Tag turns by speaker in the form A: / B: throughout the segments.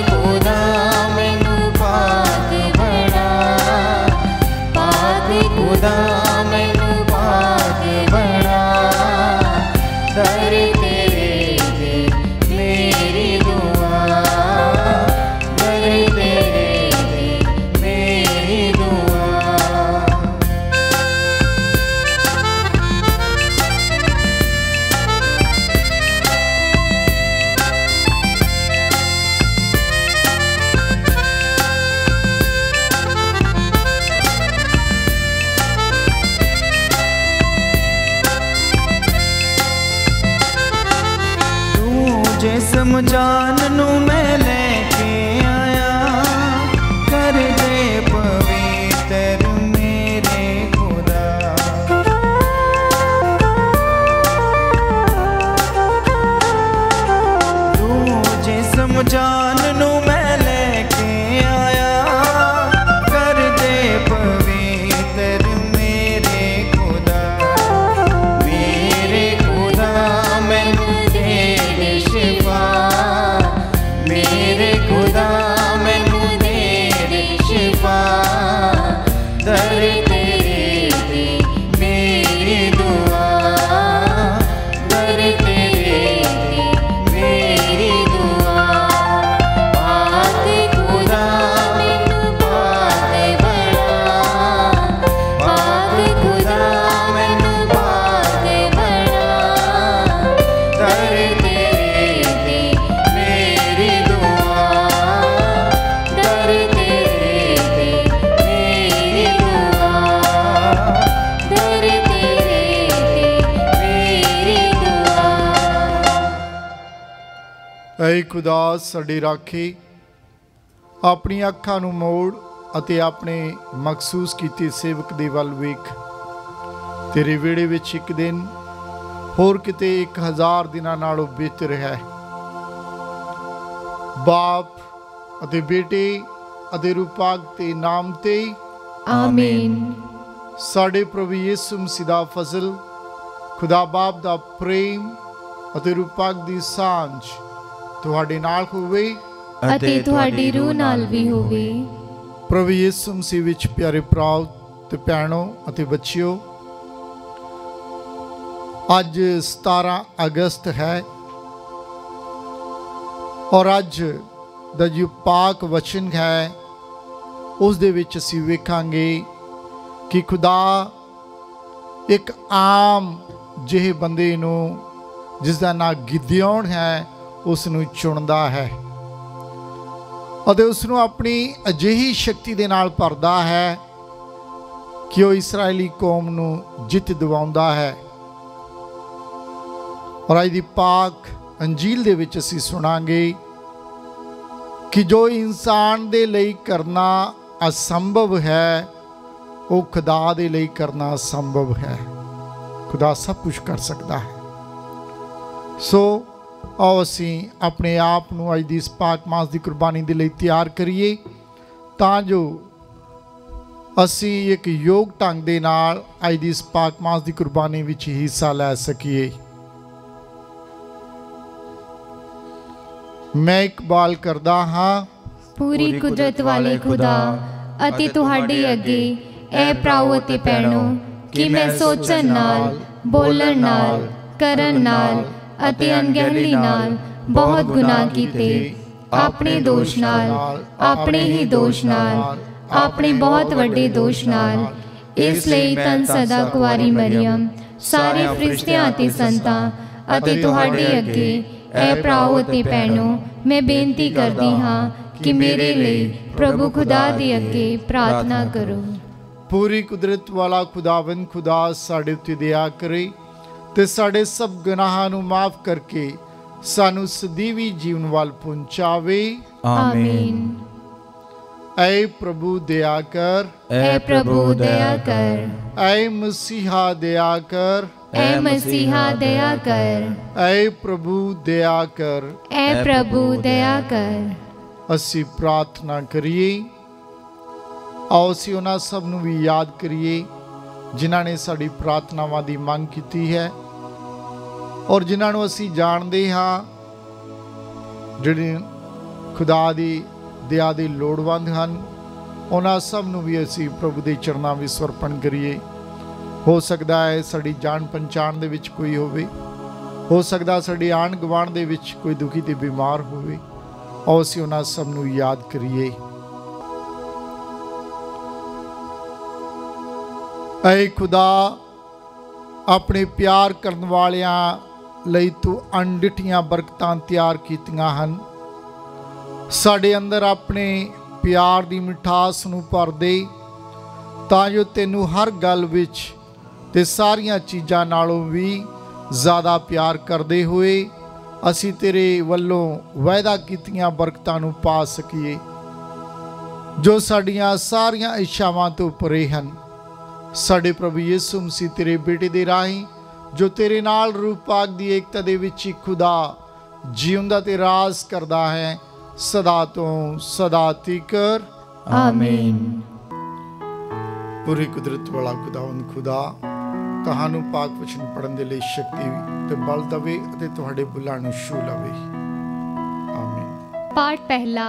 A: खुदा मैनू पाक बना, पाक खुदा मैनू पाक बना। दर तेरे दे मेरी दुआ, दर तेरे दे मेरी दुआ।
B: जे समझान नू मैं लेके आया, कर दे पवित्र मेरे खुदा। तू जे समझान नू मैं लेके आया, कर दे पवित्र मेरे खुदा।
A: मेरे खुदा मैनू दे दे शिफा, मेरे खुदा मैनू दे दे शिफा। दर तेरे दे मेरी दुआ, दर तेरे दे मेरी दुआ। पाक खुदा मैनू पाक बना, पाक खुदा मैनू पाक बना। दर तेरे दे मेरी दुआ, दर तेरे दे मेरी दुआ, दर तेरे दे मेरी दुआ।
C: ऐ खुदा साडी राखी, अपनी अखां नूं मोड़ ਅਤੇ ਆਪਣੇ ਮਖਸੂਸ ਕੀਤੇ ਸੇਵਕ ਦੇ ਵੱਲ ਵੇਖ। ਤੇਰੇ ਵਿਹੜੇ ਵਿੱਚ ਇੱਕ ਦਿਨ ਹੋਰ ਕਿਤੇ 1000 ਦਿਨਾਂ ਨਾਲੋਂ ਬਿਹਤਰ ਹੈ। ਬਾਪ ਅਤੇ ਬੇਟੇ ਅਤੇ ਰੂਪਾਗ ਤੇ ਨਾਮ ਤੇ
D: आमीन।
C: ਸਾਡੇ ਪ੍ਰਭੂ ਯਿਸੂ ਮਸੀਹ ਦਾ ਫਜ਼ਲ, ਖੁਦਾ ਬਾਪ ਦਾ ਪ੍ਰੇਮ ਅਤੇ ਰੂਪਾਗ ਦੀ ਸਾਂਝ ਤੁਹਾਡੇ ਨਾਲ ਹੋਵੇ
D: ਅਤੇ ਤੁਹਾਡੀ ਰੂਹ ਨਾਲ ਵੀ ਹੋਵੇ।
C: ਪ੍ਰਭੂ ਯਿਸੂ ਮਸੀਹ ਵਿੱਚ ਪਿਆਰੇ ਭਰਾਓ ਤੇ ਭੈਣੋ ਅਤੇ ਬੱਚਿਓ, ਅੱਜ 17 ਅਗਸਤ ਹੈ ਔਰ ਅੱਜ ਦਾ ਜੋ ਪਾਕ ਵਚਨ ਹੈ ਉਸ ਦੇ ਵਿੱਚ ਅਸੀਂ ਵੇਖਾਂਗੇ ਕਿ ਖੁਦਾ ਇੱਕ ਆਮ ਜਿਹੇ ਬੰਦੇ ਨੂੰ ਜਿਸ ਦਾ ਨਾਂ ਗਿਦਿਓਨ ਹੈ ਉਸ ਨੂੰ ਚੁਣਦਾ ਹੈ ਅਤੇ ਉਸ ਨੂੰ ਆਪਣੀ ਅਜਿਹੀ ਸ਼ਕਤੀ ਦੇ ਨਾਲ ਭਰਦਾ ਹੈ ਕਿ ਉਹ ਇਸਰਾਇਲੀ ਕੌਮ ਨੂੰ ਜਿੱਤ ਦਿਵਾਉਂਦਾ ਹੈ। ਔਰ ਅੱਜ ਦੀ ਪਾਕ ਅੰਜੀਲ ਦੇ ਵਿੱਚ ਅਸੀਂ ਸੁਣਾਂਗੇ ਕਿ ਜੋ ਇਨਸਾਨ ਦੇ ਲਈ ਕਰਨਾ ਅਸੰਭਵ ਹੈ ਉਹ ਖੁਦਾ ਦੇ ਲਈ ਕਰਨਾ ਸੰਭਵ ਹੈ। ਖੁਦਾ ਸਭ ਕੁਝ ਕਰ ਸਕਦਾ ਹੈ। ਸੋ आओ असी अपने आप ਨੂੰ ਅੱਜ ਦੀ ਇਸ ਪਾਕ ਮਾਸ ਦੀ ਕੁਰਬਾਨੀ ਦੇ ਲਈ ਤਿਆਰ ਕਰੀਏ ਤਾਂ ਜੋ ਅਸੀਂ ਇੱਕ ਯੋਗ ਢੰਗ ਦੇ ਨਾਲ ਅੱਜ ਦੀ ਇਸ ਪਾਕ ਮਾਸ ਦੀ ਕੁਰਬਾਨੀ ਵਿੱਚ ਹਿੱਸਾ ਲੈ ਸਕੀਏ। ਮੈਂ ਇਕਬਾਲ ਕਰਦਾ ਹਾਂ
D: ਪੂਰੀ ਕੁਦਰਤ ਵਾਲੇ ਖੁਦਾ ਅਤੇ ਤੁਹਾਡੇ ਅੱਗੇ ਇਹ ਭਰਾਓ ਅਤੇ ਭੈਣੋ ਕਿ ਮੈਂ ਸੋਚਣ ਨਾਲ, ਬੋਲਣ ਨਾਲ, ਕਰਨ ਨਾਲ ਅਤੇ ਅਣਗਹਿਲੀ ਨਾਲ ਬਹੁਤ ਗੁਨਾਹ ਕੀਤੇ। ਆਪਣੇ ਦੋਸ਼ ਨਾਲ, ਆਪਣੇ ਹੀ ਦੋਸ਼ ਨਾਲ, ਆਪਣੇ ਬਹੁਤ ਵੱਡੇ ਦੋਸ਼ ਨਾਲ। ਇਸ ਲਈ ਤਨ ਸਦਾ ਕੁਆਰੀ ਮਰੀਅਮ, ਸਾਰੇ ਫਰਿਸ਼ਤਿਆਂ ਅਤੇ ਸੰਤਾਂ ਅਤੇ ਤੁਹਾਡੇ ਅੱਗੇ ਇਹ ਭਰਾਓ ਅਤੇ ਭੈਣੋ ਮੈਂ ਬੇਨਤੀ ਕਰਦੀ ਹਾਂ ਕਿ ਮੇਰੇ ਲਈ ਪ੍ਰਭੂ ਖੁਦਾ ਦੇ ਅੱਗੇ ਪ੍ਰਾਰਥਨਾ ਕਰੋ।
C: ਪੂਰੀ ਕੁਦਰਤ ਵਾਲਾ ਖੁਦਾਵੰਦ ਖੁਦਾ ਸਾਡੇ ਉੱਤੇ ਦਇਆ ਕਰੇ ਤੇ ਸਾਡੇ ਸਭ ਗੁਨਾਹਾਂ ਨੂੰ ਮਾਫ ਕਰਕੇ ਸਾਨੂੰ ਸਦੀਵੀ ਜੀਵਨ ਵੱਲ ਪਹੁੰਚਾਵੇ।
D: ਆਮੀਨ।
C: ऐ प्रभु दया कर,
D: ऐ प्रभु दया कर,
C: ऐ मसीहा दया कर,
D: ऐ मसीहा दया कर,
C: ऐ प्रभु दया कर,
D: ऐ प्रभु दया कर।
C: ਅਸੀਂ ਪ੍ਰਾਰਥਨਾ ਕਰੀਏ। ਆਓ ਅਸੀਂ ਉਹਨਾਂ ਸਭ ਨੂੰ ਵੀ ਯਾਦ ਕਰੀਏ ਜਿਨ੍ਹਾਂ ਨੇ ਸਾਡੀ ਪ੍ਰਾਰਥਨਾਵਾਂ ਦੀ ਮੰਗ ਕੀਤੀ ਹੈ ਔਰ ਜਿਨ੍ਹਾਂ ਨੂੰ ਅਸੀਂ ਜਾਣਦੇ ਹਾਂ ਜਿਹੜੇ ਖੁਦਾ ਦੀ ਦਇਆ ਦੇ ਲੋੜਵੰਦ ਹਨ, ਉਹਨਾਂ ਸਭ ਨੂੰ ਵੀ ਅਸੀਂ ਪ੍ਰਭੂ ਦੇ ਚਰਨਾਂ ਵਿੱਚ ਸਮਰਪਣ ਕਰੀਏ। ਹੋ ਸਕਦਾ ਹੈ ਸਾਡੀ ਜਾਣ ਪਛਾਣ ਦੇ ਵਿੱਚ ਕੋਈ ਹੋਵੇ, ਹੋ ਸਕਦਾ ਸਾਡੇ ਆਂਢ ਗੁਆਂਢ ਦੇ ਵਿੱਚ ਕੋਈ ਦੁਖੀ ਤੇ ਬਿਮਾਰ ਹੋਵੇ, ਆਓ ਅਸੀਂ ਉਹਨਾਂ ਸਭ ਨੂੰ ਯਾਦ ਕਰੀਏ। ਐ ਖੁਦਾ, ਆਪਣੇ ਪਿਆਰ ਕਰਨ ਵਾਲਿਆਂ ਲਈ ਤੂੰ ਅਣਡਿੱਠੀਆਂ ਬਰਕਤਾਂ ਤਿਆਰ ਕੀਤੀਆਂ ਹਨ। ਸਾਡੇ ਅੰਦਰ ਆਪਣੇ ਪਿਆਰ ਦੀ ਮਿਠਾਸ ਨੂੰ ਭਰ ਦੇ, ਤਾਂ ਜੋ ਤੈਨੂੰ ਹਰ ਗੱਲ ਵਿੱਚ ਤੇ ਸਾਰੀਆਂ ਚੀਜ਼ਾਂ ਨਾਲੋਂ ਵੀ ਜ਼ਿਆਦਾ ਪਿਆਰ ਕਰਦੇ ਹੋਏ ਅਸੀਂ ਤੇਰੇ ਵੱਲੋਂ ਵਾਅਦਾ ਕੀਤੀਆਂ ਬਰਕਤਾਂ ਨੂੰ ਪਾ ਸਕੀਏ, ਜੋ ਸਾਡੀਆਂ ਸਾਰੀਆਂ ਇੱਛਾਵਾਂ ਤੋਂ ਪਰੇ ਹਨ। ਸਾਡੇ ਪ੍ਰਭੂ ਯਿਸੂ ਮਸੀਹ ਤੇਰੇ ਬੇਟੇ ਦੇ ਰਾਹੀਂ, ਜੋ ਤੇਰੇ ਨਾਲ ਰੂਪ ਪਾਕ ਦੀ ਏਕਤਾ ਦੇ ਵਿੱਚ ਹੀ ਖੁਦਾ ਜਿਉਂਦਾ ਤੇ ਰਾਜ ਕਰਦਾ ਹੈ, ਸਦਾ ਤੋਂ ਸਦਾ ਤੀਕਰ
D: ਆਮੀਨ।
C: ਪੂਰੀ ਕੁਦਰਤ ਵਾਲਾ ਖੁਦਾ ਤੁਹਾਨੂੰ ਪਾਕ ਵਚਨ ਪੜ੍ਹਨ ਦੇ ਲਈ ਸ਼ਕਤੀ ਤੇ ਬਲ ਦੇਵੇ ਅਤੇ ਤੁਹਾਡੇ ਬੁੱਲਾਂ ਨੂੰ ਛੂ ਲਵੇ। ਆਮੀਨ।
D: ਪਾਠ ਪਹਿਲਾ,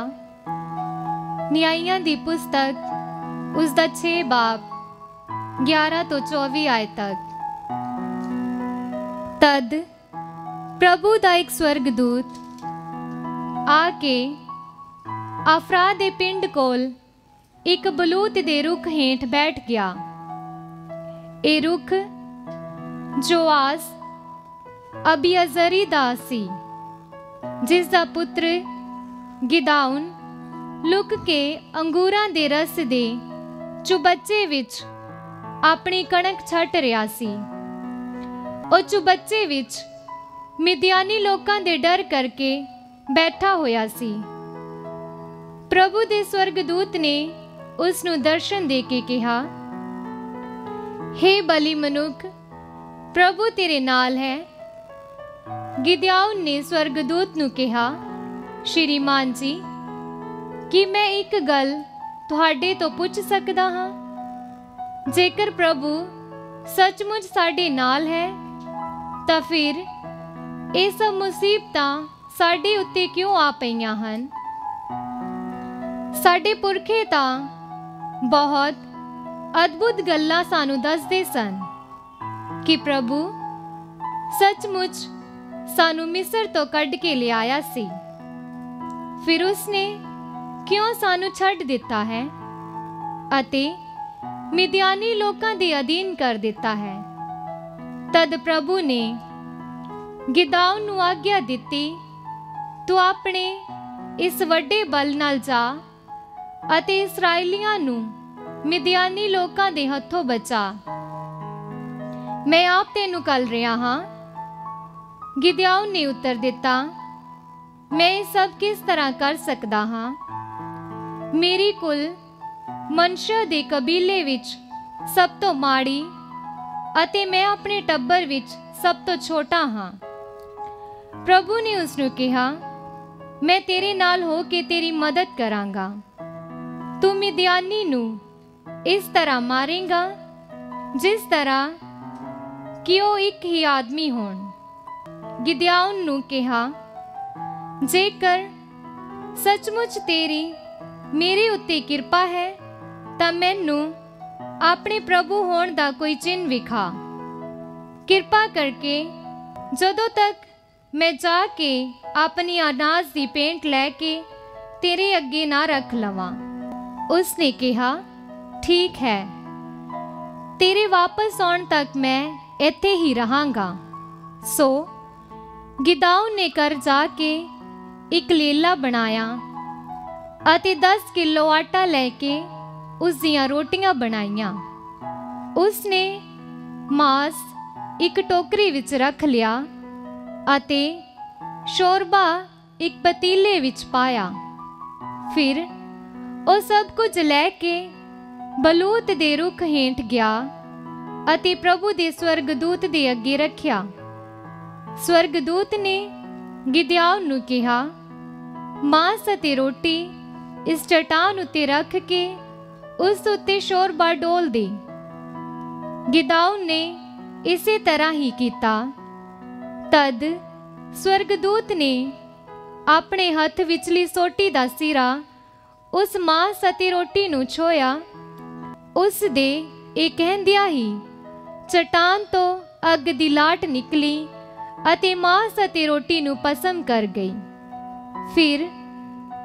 D: ਨਿਆਂਇਆਂ ਦੀ ਪੁਸਤਕ, ਉਸ ਦਾ 6 ਬਾਬ 11 ਤੋਂ 24 ਆਇਤ ਤੱਕ। ਤਦ ਪ੍ਰਭੂ ਦਾ ਇੱਕ ਸਵਰਗਦੂਤ ਆ ਕੇ ਆਫਰਾ ਦੇ ਪਿੰਡ ਕੋਲ ਇੱਕ ਬਲੂਤ ਦੇ ਰੁੱਖ ਹੇਠ ਬੈਠ ਗਿਆ। ਇਹ ਰੁੱਖ ਜੋਆਸ ਅਬੀਅਜ਼ਰੀ ਦਾ ਸੀ, ਜਿਸ ਦਾ ਪੁੱਤਰ ਗਿਦਾਉਨ ਲੁਕ ਕੇ ਅੰਗੂਰਾਂ ਦੇ ਰਸ ਦੇ ਚੁਬੱਚੇ ਵਿੱਚ ਆਪਣੀ ਕਣਕ ਛੱਟ ਰਿਹਾ ਸੀ। ਉਹ ਚੁਬੱਚੇ ਵਿੱਚ ਮਿਦਿਆਨੀ ਲੋਕਾਂ ਦੇ ਡਰ ਕਰਕੇ ਬੈਠਾ ਹੋਇਆ ਸੀ। ਪ੍ਰਭੂ ਦੇ ਸਵਰਗਦੂਤ ਨੇ ਉਸ ਨੂੰ ਦਰਸ਼ਨ ਦੇ ਕੇ ਕਿਹਾ, ਹੇ ਬਲੀ ਮਨੁੱਖ, ਪ੍ਰਭੂ ਤੇਰੇ ਨਾਲ ਹੈ। ਗਿਦਿਆਉਨ ਨੇ ਸਵਰਗਦੂਤ ਨੂੰ ਕਿਹਾ, ਸ਼੍ਰੀਮਾਨ ਜੀ, ਕੀ ਮੈਂ ਇੱਕ ਗੱਲ ਤੁਹਾਡੇ ਤੋਂ ਪੁੱਛ ਸਕਦਾ ਹਾਂ? ਜੇਕਰ ਪ੍ਰਭੂ ਸੱਚਮੁੱਚ ਸਾਡੇ ਨਾਲ ਹੈ, ਤਾਂ ਫਿਰ ਇਹ ਸਭ ਮੁਸੀਬਤਾਂ ਸਾਡੇ ਉੱਤੇ ਕਿਉਂ ਆ ਪਈਆਂ ਹਨ? ਸਾਡੇ ਪੁਰਖੇ ਤਾਂ ਬਹੁਤ ਅਦਭੁਤ ਗੱਲਾਂ ਸਾਨੂੰ ਦੱਸਦੇ ਸਨ ਕਿ ਪ੍ਰਭੂ ਸੱਚਮੁੱਚ ਸਾਨੂੰ ਮਿਸਰ ਤੋਂ ਕੱਢ ਕੇ ਲਿਆਇਆ ਸੀ। ਫਿਰ ਉਸਨੇ ਕਿਉਂ ਸਾਨੂੰ ਛੱਡ ਦਿੱਤਾ ਹੈ ਅਤੇ ਮਿਦਿਆਨੀ ਲੋਕਾਂ ਦੇ ਅਧੀਨ ਕਰ ਦਿੱਤਾ ਹੈ? ਤਦ ਪ੍ਰਭੂ ਨੇ ਗਿਦਾਉਨ ਨੂੰ ਆਗਿਆ ਦਿੱਤੀ, ਤੂੰ ਆਪਣੇ ਇਸ ਵੱਡੇ ਬਲ ਨਾਲ ਜਾ ਅਤੇ ਇਸਰਾਏਲੀਆਂ ਨੂੰ ਮਿਦਿਆਨੀ ਲੋਕਾਂ ਦੇ ਹੱਥੋਂ ਬਚਾ। ਮੈਂ ਆਪ ਤੈਨੂੰ ਘੱਲ ਰਿਹਾ ਹਾਂ। ਗਿਦਿਆਉਨ ਨੇ ਉੱਤਰ ਦਿੱਤਾ, ਮੈਂ ਇਹ ਸਭ ਕਿਸ ਤਰ੍ਹਾਂ ਕਰ ਸਕਦਾ ਹਾਂ? ਮੇਰੀ ਕੁਲ ਮਨਸ਼ਾ ਦੇ ਕਬੀਲੇ ਵਿੱਚ ਸਭ ਤੋਂ ਮਾੜੀ ਅਤੇ ਮੈਂ ਆਪਣੇ ਟੱਬਰ ਵਿੱਚ ਸਭ ਤੋਂ ਛੋਟਾ ਹਾਂ। ਪ੍ਰਭੂ ਨੇ ਉਸ ਨੂੰ ਕਿਹਾ, ਮੈਂ ਤੇਰੇ ਨਾਲ ਹੋ ਕੇ ਤੇਰੀ ਮਦਦ ਕਰਾਂਗਾ। ਤੂੰ ਮਿਦਿਆਨੀ ਨੂੰ ਇਸ ਤਰ੍ਹਾਂ ਮਾਰੇਗਾ ਜਿਸ ਤਰ੍ਹਾਂ ਕਿ ਉਹ ਇੱਕ ਹੀ ਆਦਮੀ ਹੋਣ। ਗਿਦਿਆਉਨ ਨੂੰ ਕਿਹਾ, ਜੇਕਰ ਸੱਚਮੁੱਚ ਤੇਰੀ ਮੇਰੇ ਉੱਤੇ ਕਿਰਪਾ ਹੈ ਤਾਂ ਮੈਨੂੰ ਆਪਣੇ ਪ੍ਰਭੂ ਹੋਣ ਦਾ ਕੋਈ ਚਿੰਨ੍ਹ ਵਿਖਾ। ਕਿਰਪਾ ਕਰਕੇ ਜਦੋਂ ਤੱਕ ਮੈਂ ਜਾ ਕੇ ਆਪਣੀ ਅਨਾਜ ਦੀ ਪੇਂਟ ਲੈ ਕੇ ਤੇਰੇ ਅੱਗੇ ਨਾ ਰੱਖ ਲਵਾਂ। ਉਸਨੇ ਕਿਹਾ, ਠੀਕ ਹੈ, ਤੇਰੇ ਵਾਪਸ ਆਉਣ ਤੱਕ ਮੈਂ ਇੱਥੇ ਹੀ ਰਹਾਂਗਾ। ਸੋ ਗਿਦਾਉਨ ਨੇ ਘਰ ਜਾ ਕੇ ਇੱਕ ਲੇਲਾ ਬਣਾਇਆ ਅਤੇ 10 ਕਿਲੋ ਆਟਾ ਲੈ ਕੇ ਉਸ ਦੀਆਂ ਰੋਟੀਆਂ ਬਣਾਈਆਂ। ਉਸਨੇ ਮਾਸ ਇੱਕ ਟੋਕਰੀ ਵਿੱਚ ਰੱਖ ਲਿਆ ਅਤੇ ਸ਼ੋਰਬਾ ਇੱਕ ਪਤੀਲੇ ਵਿੱਚ ਪਾਇਆ। ਫਿਰ ਉਹ ਸਭ ਕੁਝ ਲੈ ਕੇ ਬਲੂਤ ਦੇ ਰੁੱਖ ਹੇਠ ਗਿਆ ਅਤੇ ਪ੍ਰਭੂ ਦੇ ਸਵਰਗਦੂਤ ਦੇ ਅੱਗੇ ਰੱਖਿਆ। ਸਵਰਗਦੂਤ ਨੇ ਗਿਦਿਆਉਨ ਨੂੰ ਕਿਹਾ, ਮਾਸ ਅਤੇ ਰੋਟੀ ਇਸ ਚਟਾਨ ਉੱਤੇ ਰੱਖ ਕੇ ਉਸ ਉੱਤੇ ਸ਼ੋਰਬਾ ਡੋਲ ਦੇ। ਗਿਦਿਆਉਨ ਨੇ ਇਸੇ ਤਰ੍ਹਾਂ ਹੀ ਕੀਤਾ। ਤਦ ਸਵਰਗਦੂਤ ਨੇ ਆਪਣੇ ਹੱਥ ਵਿਚਲੀ ਸੋਟੀ ਦਾ ਸਿਰਾ ਉਸ ਮਾਂਸ ਅਤੇ ਰੋਟੀ ਨੂੰ ਛੋਇਆ। ਉਸ ਦੇ ਇਹ ਕਹਿੰਦਿਆਂ ਹੀ ਚਟਾਨ ਤੋਂ ਅੱਗ ਦੀ ਲਾਟ ਨਿਕਲੀ ਅਤੇ ਮਾਂਸ ਅਤੇ ਰੋਟੀ ਨੂੰ ਭਸਮ ਕਰ ਗਈ। ਫਿਰ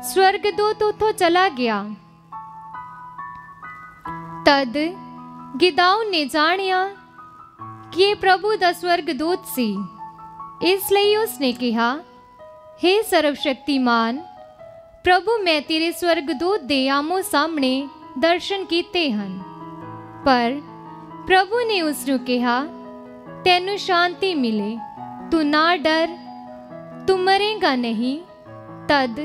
D: स्वर्गदूत उथों चला गया। तद गिदाउन ने जानिया कि ये प्रभु दा स्वर्गदूत सी। इसलिए उसने कहा, हे सर्वशक्तिमान प्रभु, मैं तेरे स्वर्गदूत दे आमो सामने दर्शन कीते हन। पर प्रभु ने उसनू कहा, तैनू शांति मिले, तू ना डर, तू मरेगा नहीं। तद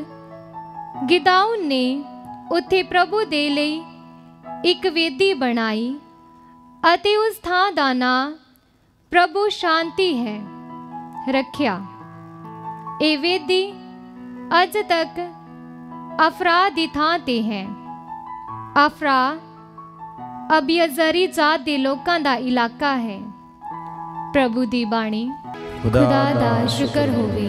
D: गिदाउन ने उत्थे प्रभु दे लई एक वेदी बनाई अते उस थां दा नां प्रभु शांति है रखिया। ए वेदी अज तक अफरा दी थां ते है। अफरा अबियजरी जात दे लोकां दा इलाका है। प्रभु दी बाणी। खुदा दा शुक्र होवे।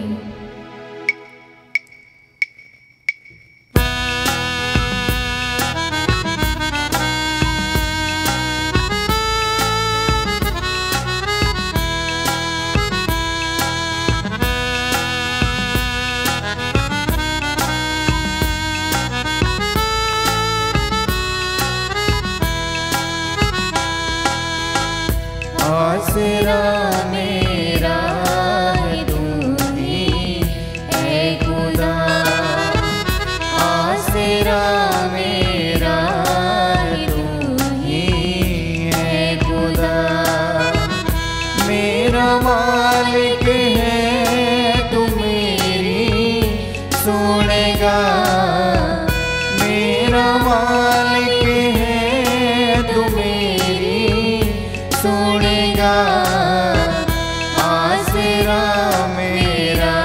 A: आसरा मेरा है तू ही है खुदा। आसरा मेरा है तू ही है खुदा। मेरा मालिक है तू मेरी सुनेगा। मेरा मालिक है तू मेरी सुनेगा। आसरा मेरा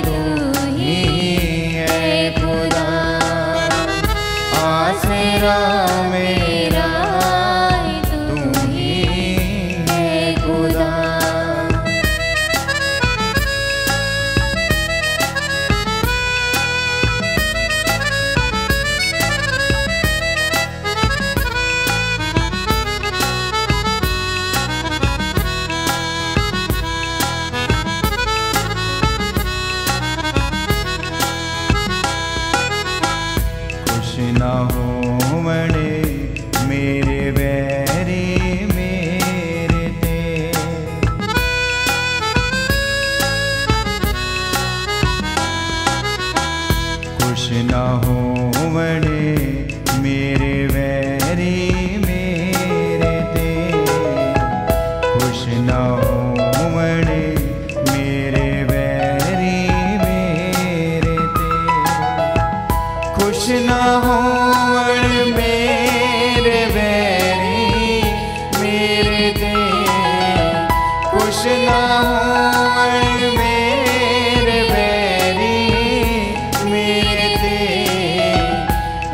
A: तू ही है खुदा। आसरा मेरा तू ही है खुदा। ना हो मणे मेरे बैरी मेरे ते। खुश ना हो मणे मेरे बैरी मेरे ते। खुश ना हो मणे मेरे बैरी मेरे ते। खुश ना हो मेरे बैरी मेरे ते। खुश ना हो मेरे बैरी मेरे ते।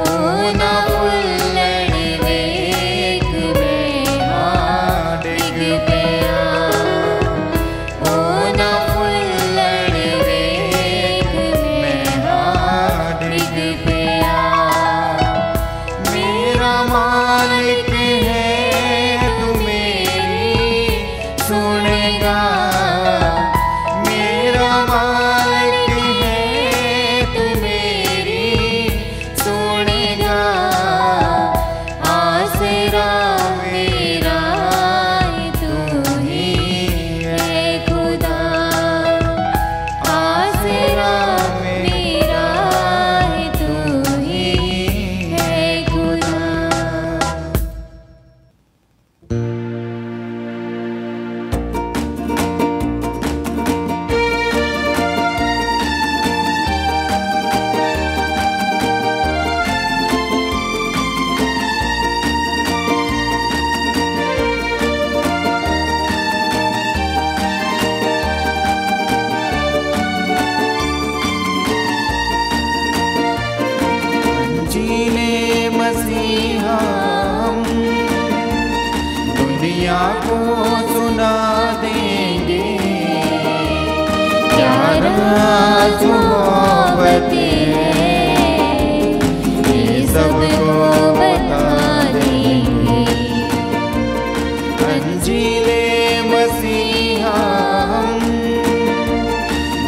A: ओ ना फुल्लड़ वेख में हां डिग पिया। ओ ना फुल्लड़ वेख में हां डिग पिया। मेरा मालिक है तू मेरी सुनेगा। मेरा मालिक है तू मेरी सुनेगा। आसरा मेरा तू ही है खुदा। आसरा मेरा तू ही है खुदा। जीने मसीहा हम दुनिया को सुना देंगे। क्या राज मोहब्बत है, ये सबको बता देंगे। अंजीले मसीहा हम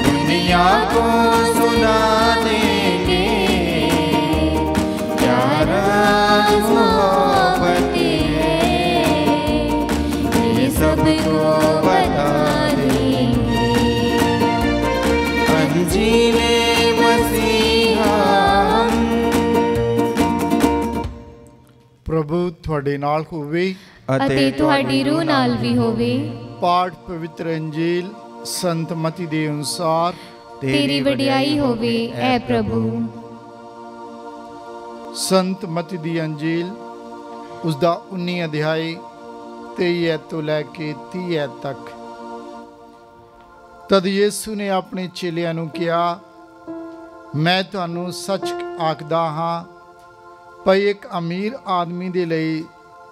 A: दुनिया को सुना देंगे, क्या राज मोहब्बत है, ये सबको बता देंगे। अंजीले मसीहा हम।
C: प्रभु ਤੁਹਾਡੇ ਨਾਲ ਹੋਵੇ।
D: ਅਤੇ ਤੁਹਾਡੀ रूह नाल भी होवे।
C: पाठ पवित्र अंजील संत मती ਦੇ ਅਨੁਸਾਰ
D: तेरी वडियाई होवे ऐ प्रभु।
C: संत मती ਦੀ अंजील ਉਸ ਦਾ 19 ਅਧਿਆਇ 23 ਐਤ ਤੋਂ ਲੈ ਕੇ 30 ਐਤ ਤੱਕ। ਤਦ ਯਿਸੂ ਨੇ ਆਪਣੇ ਚੇਲਿਆਂ ਨੂੰ ਕਿਹਾ, ਮੈਂ ਤੁਹਾਨੂੰ ਸੱਚ ਆਖਦਾ ਹਾਂ, ਭਈ ਇੱਕ ਅਮੀਰ ਆਦਮੀ ਦੇ ਲਈ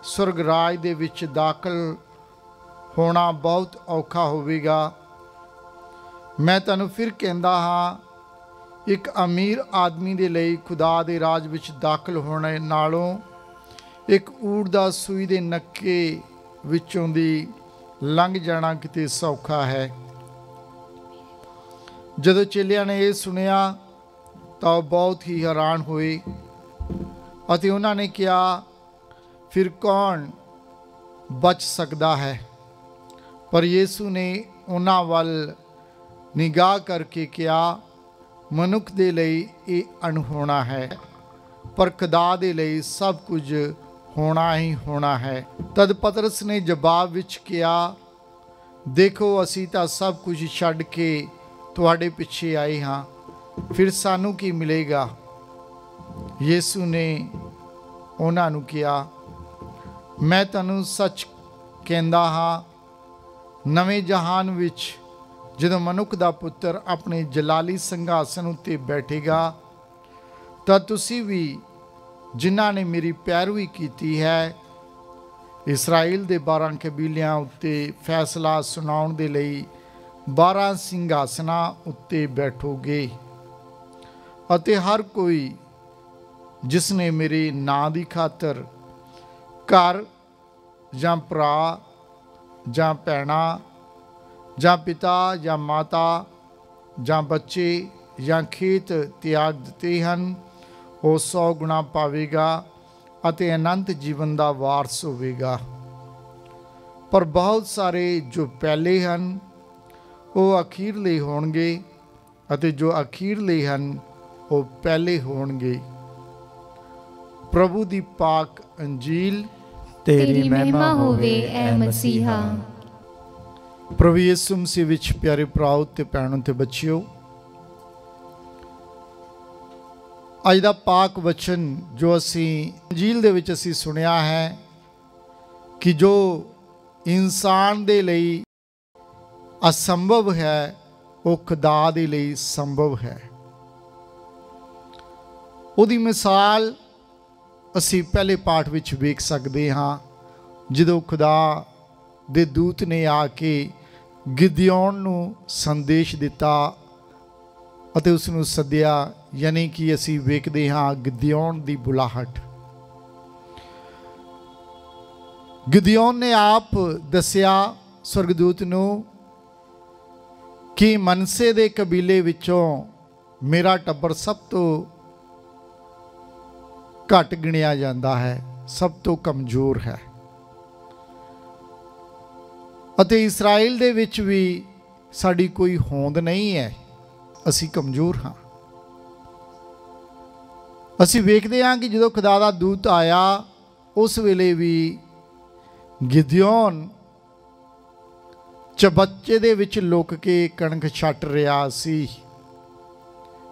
C: स्वर्ग राज ਦੇ ਵਿੱਚ ਦਾਖਲ ਹੋਣਾ ਬਹੁਤ ਔਖਾ ਹੋਵੇਗਾ। ਮੈਂ ਤੁਹਾਨੂੰ ਫਿਰ ਕਹਿੰਦਾ ਹਾਂ, ਇੱਕ ਅਮੀਰ ਆਦਮੀ ਦੇ ਲਈ ਖੁਦਾ ਦੇ ਰਾਜ ਵਿੱਚ ਦਾਖਲ ਹੋਣ ਨਾਲੋਂ ਇੱਕ ਊਠ ਦਾ ਸੂਈ ਦੇ ਨੱਕੇ ਵਿੱਚੋਂ ਦੀ ਲੰਘ ਜਾਣਾ ਕਿਤੇ ਸੌਖਾ ਹੈ। ਜਦੋਂ ਚੇਲਿਆਂ ਨੇ ਇਹ ਸੁਣਿਆ ਤਾਂ ਉਹ ਬਹੁਤ ਹੀ ਹੈਰਾਨ ਹੋਏ ਅਤੇ ਉਹਨਾਂ ਨੇ ਕਿਹਾ, फिर कौन बच सकता है? पर यीशु ने उन्हां वल निगाह करके कहा, मनुख दे लई ये अणहोणा है, पर खुदा दे लई सब कुछ होना ही होना है। तद पतरस ने जवाब विच कहा, देखो असी तां सब कुछ छड्ड के तुहाडे पिछे आए हाँ, फिर सानू की मिलेगा? यीशु ने उन्हां नूं कहा, मैं ਤੁਹਾਨੂੰ ਸੱਚ ਕਹਿੰਦਾ ਹਾਂ, ਨਵੇਂ ਜਹਾਨ ਵਿੱਚ ਜਦੋਂ ਮਨੁੱਖ ਦਾ ਪੁੱਤਰ ਆਪਣੇ ਜਲਾਲੀ ਸਿੰਘਾਸਨ ਉੱਤੇ ਬੈਠੇਗਾ ਤਾਂ ਤੁਸੀਂ ਵੀ ਜਿਨ੍ਹਾਂ ਨੇ ਮੇਰੀ ਪੈਰਵੀ ਕੀਤੀ ਹੈ ਇਸਰਾਇਲ ਦੇ 12 ਕਬੀਲਿਆਂ ਉੱਤੇ ਫੈਸਲਾ ਸੁਣਾਉਣ ਦੇ ਲਈ 12 ਸਿੰਘਾਸਨਾਂ ਉੱਤੇ ਬੈਠੋਗੇ ਅਤੇ ਹਰ ਕੋਈ ਜਿਸ ਨੇ ਮੇਰੇ ਨਾਂ ਦੀ ਖਾਤਰ घर ਜਾਂ ਭਰਾ ਜਾਂ ਭੈਣਾਂ ਜਾਂ ਪਿਤਾ ਜਾਂ ਮਾਤਾ ਜਾਂ ਬੱਚੇ ਜਾਂ ਖੇਤ ਤਿਆਗ ਦਿੱਤੇ ਹਨ, ਉਹ 100 ਗੁਣਾ ਪਾਵੇਗਾ ਅਤੇ ਅਨੰਤ ਜੀਵਨ ਦਾ ਵਾਰਸ ਹੋਵੇਗਾ। ਪਰ ਬਹੁਤ ਸਾਰੇ ਜੋ ਪਹਿਲੇ ਹਨ ਉਹ ਅਖੀਰਲੇ ਹੋਣਗੇ ਅਤੇ ਜੋ ਅਖੀਰਲੇ ਹਨ ਉਹ ਪਹਿਲੇ ਹੋਣਗੇ। प्रभु दी पाक अंजील
D: तेरी महिमा होवे ऐ मसीहा।
C: प्रभु यीशु मसीह विच प्यारे भराओ ते भैणों ते बच्चिओ, अज दा पाक वचन जो असी अंजील दे विच असी सुनिया है कि जो इंसान दे लई असंभव है वो खुदा दे लई संभव है। उहदी मिसाल ਅਸੀਂ ਪਹਿਲੇ ਪਾਠ ਵਿੱਚ ਵੇਖ ਸਕਦੇ ਹਾਂ, ਜਦੋਂ ਖੁਦਾ ਦੇ ਦੂਤ ਨੇ ਆ ਕੇ ਗਿਦਿਓਨ ਨੂੰ ਸੰਦੇਸ਼ ਦਿੱਤਾ ਅਤੇ ਉਸ ਨੂੰ ਸੱਦਿਆ, ਯਾਨੀ ਕਿ ਅਸੀਂ ਵੇਖਦੇ ਹਾਂ ਗਿਦਿਓਨ ਦੀ ਬੁਲਾਹਟ। ਗਿਦਿਓਨ ਨੇ ਆਪ ਦੱਸਿਆ स्वर्गदूत ਨੂੰ ਕਿ ਮਨਸੇ ਦੇ ਕਬੀਲੇ ਵਿੱਚੋਂ ਮੇਰਾ ਟੱਬਰ ਸਭ ਤੋਂ घट गिणिया जाता है, सब तो कमजोर है। अते इस्राएल दे विच भी साड़ी कोई होंद नहीं है, असी कमजोर हाँ। असी वेखते हाँ कि जो खुदा दा दूत आया उस वेले भी गिदयोन चबच्चे दे विच लुक के कणक छट रहा सी।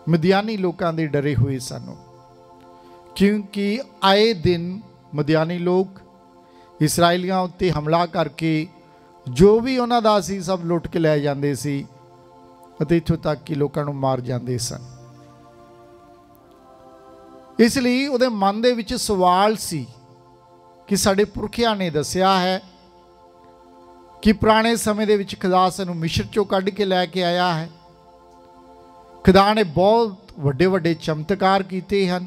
C: मदियानी लोकां दे डरे हुए सन, क्योंकि आए दिन मदियानी लोग इसराइलियां उत्ते हमला करके जो भी उन्हां दा सी सब लुट के लै जांदे सी अते इत्थों तक कि लोकां नूं मार जांदे सन। इसलिए उहदे मन दे विच सवाल सी कि साडे पुरखियां ने दस्सिया है कि पुराने समय दे विच खुदा सानूं मिस्र चों कढ के लै के आया है खुदा ने बहुत ਵੱਡੇ ਵੱਡੇ ਚਮਤਕਾਰ ਕੀਤੇ ਹਨ।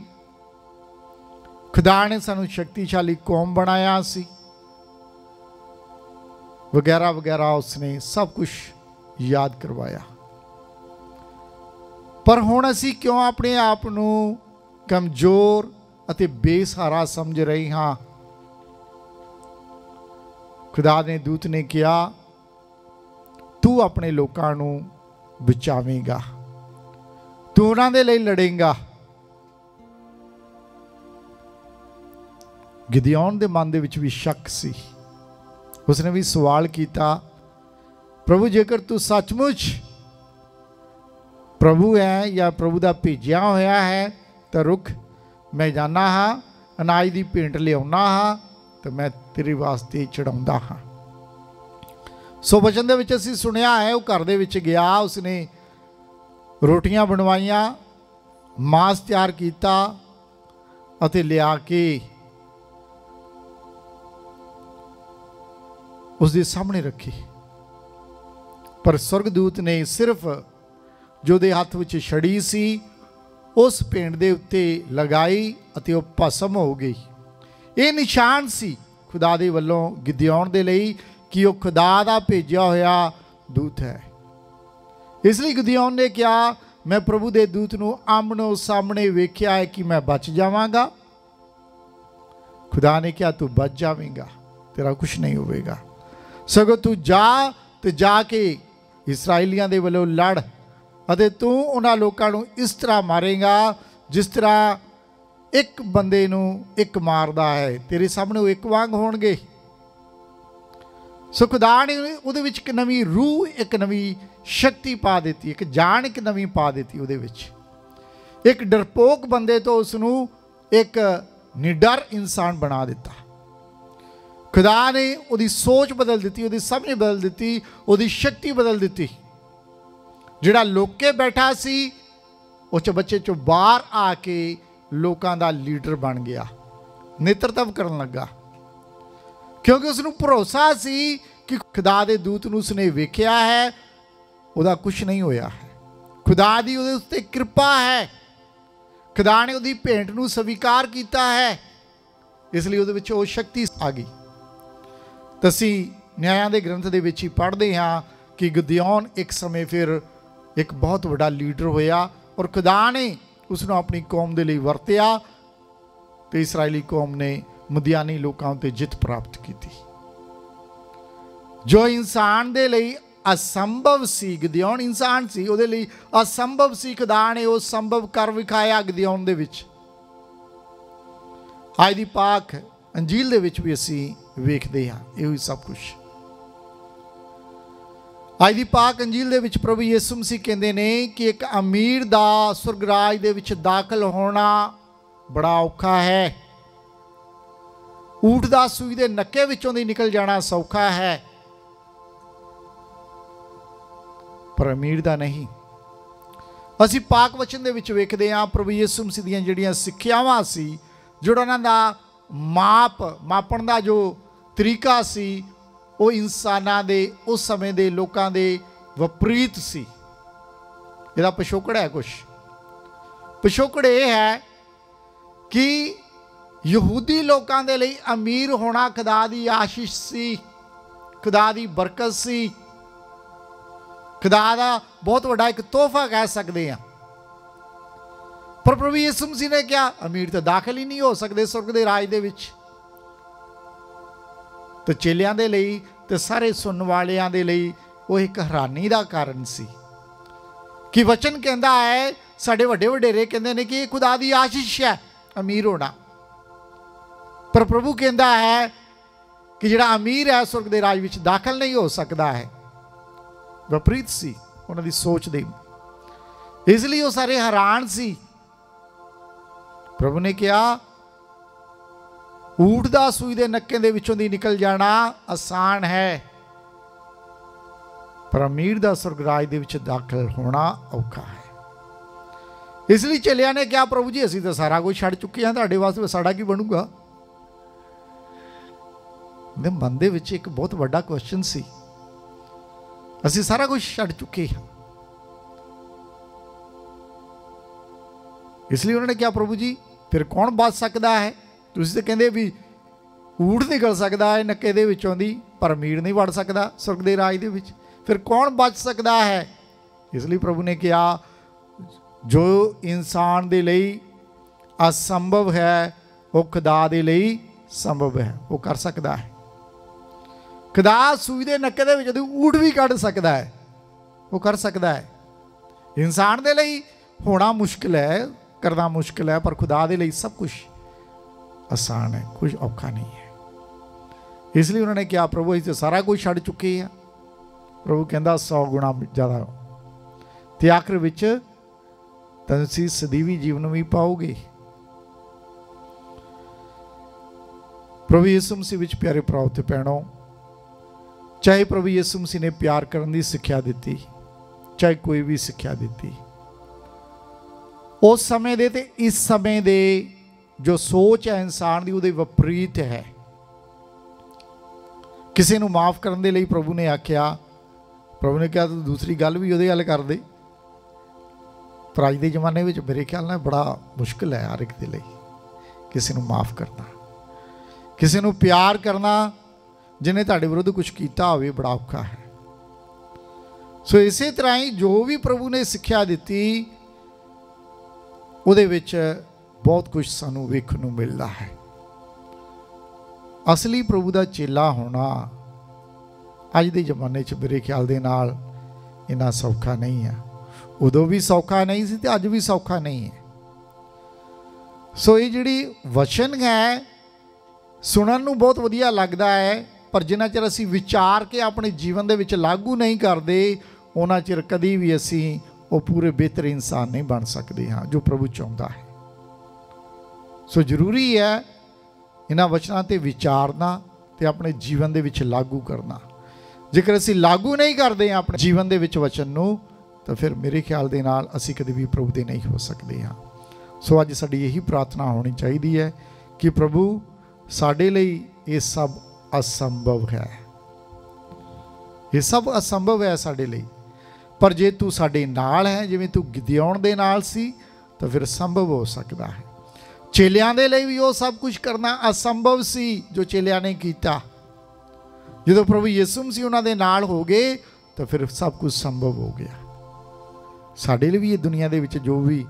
C: खुदा ने ਸਾਨੂੰ शक्तिशाली कौम बनाया सी, वगैरह वगैरह उसने सब कुछ याद करवाया। पर हुण असीं क्यों अपने आप नूं कमज़ोर अते बेसहारा समझ रहे हाँ। खुदा ने दूत ने कहा, तू अपने लोकां नूं बचावेगा, तू उन्हां दे लई लड़ेगा। गिदयोन दे मन दे विच भी शक सी। उसने भी सवाल किया, प्रभु जेकर तू सचमुच प्रभु है या प्रभु का भेजिया होया है तो रुक, मैं जाना हाँ, अनाज की भेंट लियाउना हाँ, तो मैं तेरे वास्ते चढ़ाउंदा हाँ। सो वचन दे विच असीं सुनिया है, वो घर दे विच गया, उसने रोटियां बनवाइया, मांस तैयार किया अते लिया के उसके सामने रखी। पर स्वर्गदूत ने सिर्फ जो दे हाथ विच छड़ी सी उस भेंट दे उत्ते लगाई अते वो भस्म हो गई। ये निशान सी खुदा दे वल्लों गिदयोन दे लई कि वो खुदा दा भेजिया होया दूत है। इसलिए गिदयोन ने कहा, मैं प्रभु दे दूत नूं आमनो सामने वेख्या है कि मैं बच जावांगा। खुदा ने कहा, तू बच जावेगा, तेरा कुछ नहीं होगा, सगों तू जा तो जाके इसराइलियां दे वल्लों लड़ अते तू उन्हां लोकां नूं इस तरह मारेगा जिस तरह एक बंदे नूं एक मारदा है, तेरे सामने वो एक वांग होणगे। सो खुदा ने उहदे विच एक नवीं रूह, एक नवीं शक्ति पा दी, एक जान एक नवीं पा दी। उहदे विच एक डरपोक बंदे तो उसनूं एक निडर इंसान बना दिता। खुदा ने उहदी सोच बदल दी, उहदी समझ बदल दी, उहदी शक्ति बदल दी। जिहड़ा लोके बैठा सी उस बच्चे चों बाहर आके लोकां दा लीडर बन गया, नेतृत्व करन लगा, क्योंकि उसनूं भरोसा सी कि खुदा दे दूत नूं उसने वेख्या है, उहदा कुछ नहीं होया है, खुदा दी उहदे उत्ते कृपा है, खुदा ने उहदी भेंट नूं स्वीकार कीता है, इसलिए उहदे विच ओह शक्ति आ गई। तो असीं न्यायां दे ग्रंथ दे विच ही पढ़दे हां कि गिदयोन एक समय फिर एक बहुत बड़ा लीडर होया और खुदा ने उसनूं अपनी कौम दे लई वरतिया तो इसराइली कौम ने मदियानी लोकां उत्ते जित प्राप्त की। जो इंसान दे लई असंभव सी, गिदयोन इंसान सी, उहदे लई असंभव सी, खुदा ने वो संभव कर विखाया गिदयोन दे विच। अज दी पाक अंजील दे विच भी असीं वेखदे हां इहो सब कुछ। अज दी पाक अंजील दे विच प्रभु यीशु मसीह कहंदे ने कि एक अमीर दा स्वर्गराज दे विच दाखल होना बड़ा औखा है। ऊठ दा सूई दे नक्के विचों दी निकल जाना सौखा है, पर अमीर दा नहीं। असीं पाक वचन दे विच वेखदे हां प्रभु यीशु मसीह दीयां जिहड़ियां सिੱਖਿਆਵਾਂ सी, ਜਿਹੜਾ ਉਹਨਾਂ ਦਾ मापण ਦਾ जो तरीका सी वो इंसानां दे उस समय दे लोकां दे विपरीत सी। ਇਹਦਾ ਪਿਛੋਕੜ है कुछ पिछोकड़ ये है कि यहूदी लोकां दे लई अमीर होना खुदा दी आशीष सी, खुदा दी बरकत सी, खुदा दा बहुत बड़ा एक तोहफा कह सकते हैं। पर प्रभु यीशु मसीह ने क्या, अमीर तो दाखिल ही नहीं हो सकते स्वर्ग दे राज दे विच। तो चेलियां दे लई ते सारे सुनने वालियां दे लई वो एक हैरानी दा कारण सी कि वचन कहता है, साडे वड्डे वडेरे कहते हैं कि खुदा दी आशीष है अमीर होना, पर प्रभु कहता है कि जिहड़ा अमीर है स्वर्ग दे राज विच दाखिल नहीं हो सकता है। विपरीत सी उन्हां दी सोच दे, इसलिए वो सारे हैरान सी। प्रभु ने कहा, ऊठ दा सूई दे नक्के दे विचों दी निकल जाना आसान है, पर अमीर दा स्वर्गराज दे विच दाखिल होना औखा है। इसलिए चेलियां ने कहा, प्रभु जी असीं तो सारा कुछ छड्ड चुके हैं, तुहाडे वास्ते साडा की बनूगा। मेरे मन दे विच एक बहुत बड़ा क्वेश्चन सी, असीं सारा कुछ छड्ड चुके हैं, इसलिए उन्होंने कहा प्रभु जी फिर कौन बच सकता है? तुसीं तो कहंदे भी ऊठ निकल सकता है नक्के दे विचों दी, पर मीर नहीं वड़ सकता स्वर्ग दे राज दे विच, फिर कौन बच सकता है? इसलिए प्रभु ने कहा जो इंसान दे लई असंभव है वो खुदा दे लई संभव है, वो कर सकता है। खुदा सूई दे नक्के दे विच ऊठ भी कढ़ सकता है, वो कर सकता है। इंसान दे लई होना मुश्किल है, करना मुश्किल है, पर खुदा दे लई सब कुछ आसान है, कुछ औखा नहीं है। इसलिए उन्होंने कहा प्रभु इसे सारा कुछ छड़ चुके हैं। प्रभु कहता 100 गुणा ज़्यादा ते आखिर विच तुसीं सदीवी जीवन भी पाओगे। प्रभु यीशु मसीह विच प्यारे भराओ ते भैणों, चाहे प्रभु यीशु मसीह ने प्यार करने की सिक्ख्या दी, चाहे कोई भी सिक्ख्या दी, उस समय दे ते इस समय दे जो सोच है इंसान की उहदे विपरीत है। किसी को माफ़ करने के लिए प्रभु ने आख्या, प्रभु ने कहा तू दूसरी गल भी उहदे गल कर दे। पर अज के जमाने में मेरे ख्याल नाल बड़ा मुश्किल है हर एक दे लई किसी को माफ़ करना, किसी को प्यार करना जिन्हें तुहाडे विरुद्ध कुछ किया होवे, बड़ा औखा है। सो इसे तरह ही जो भी प्रभु ने सिक्ख्या दी उहदे विच बहुत कुछ सानू वेखण नूं मिलदा है। असली प्रभु का चेला होना अज के जमाने च मेरे ख्याल दे नाल इन्ना सौखा नहीं है। उदों भी सौखा नहीं सी ते अज भी सौखा नहीं है। सो ये जिहड़ी वचन है सुनन नूं बहुत वधिया लगदा है, पर जिन्ना चिर असीं विचार के अपने जीवन दे विच लागू नहीं करते उन्ना चिर कदी भी असीं वो पूरे बेहतर इंसान नहीं बन सकते हाँ जो प्रभु चाहुंदा है। सो जरूरी है इन्हां वचनां ते विचारना ते अपने जीवन दे विच लागू करना। जेकर असीं लागू नहीं करते अपने जीवन दे विच वचन नूं तो फिर मेरे ख्याल दे नाल असीं कदी भी प्रभु दे नहीं हो सकते हाँ। सो अज साडी यही प्रार्थना होनी चाहिए है कि प्रभु साडे लई ये सब असंभव है, ये सब असंभव है साडे लई, पर जे तू साडे नाल है जिवें तू गिदयोन दे नाल सी तो फिर संभव हो सकता है। चेलियां दे लई भी वो सब कुछ करना असंभव सी जो चेलियां ने कीता। जो प्रभु यीशु मसीह उन्हां दे नाल हो गए तो फिर सब कुछ संभव हो गया। साडे लई भी ये दुनिया दे विच जो भी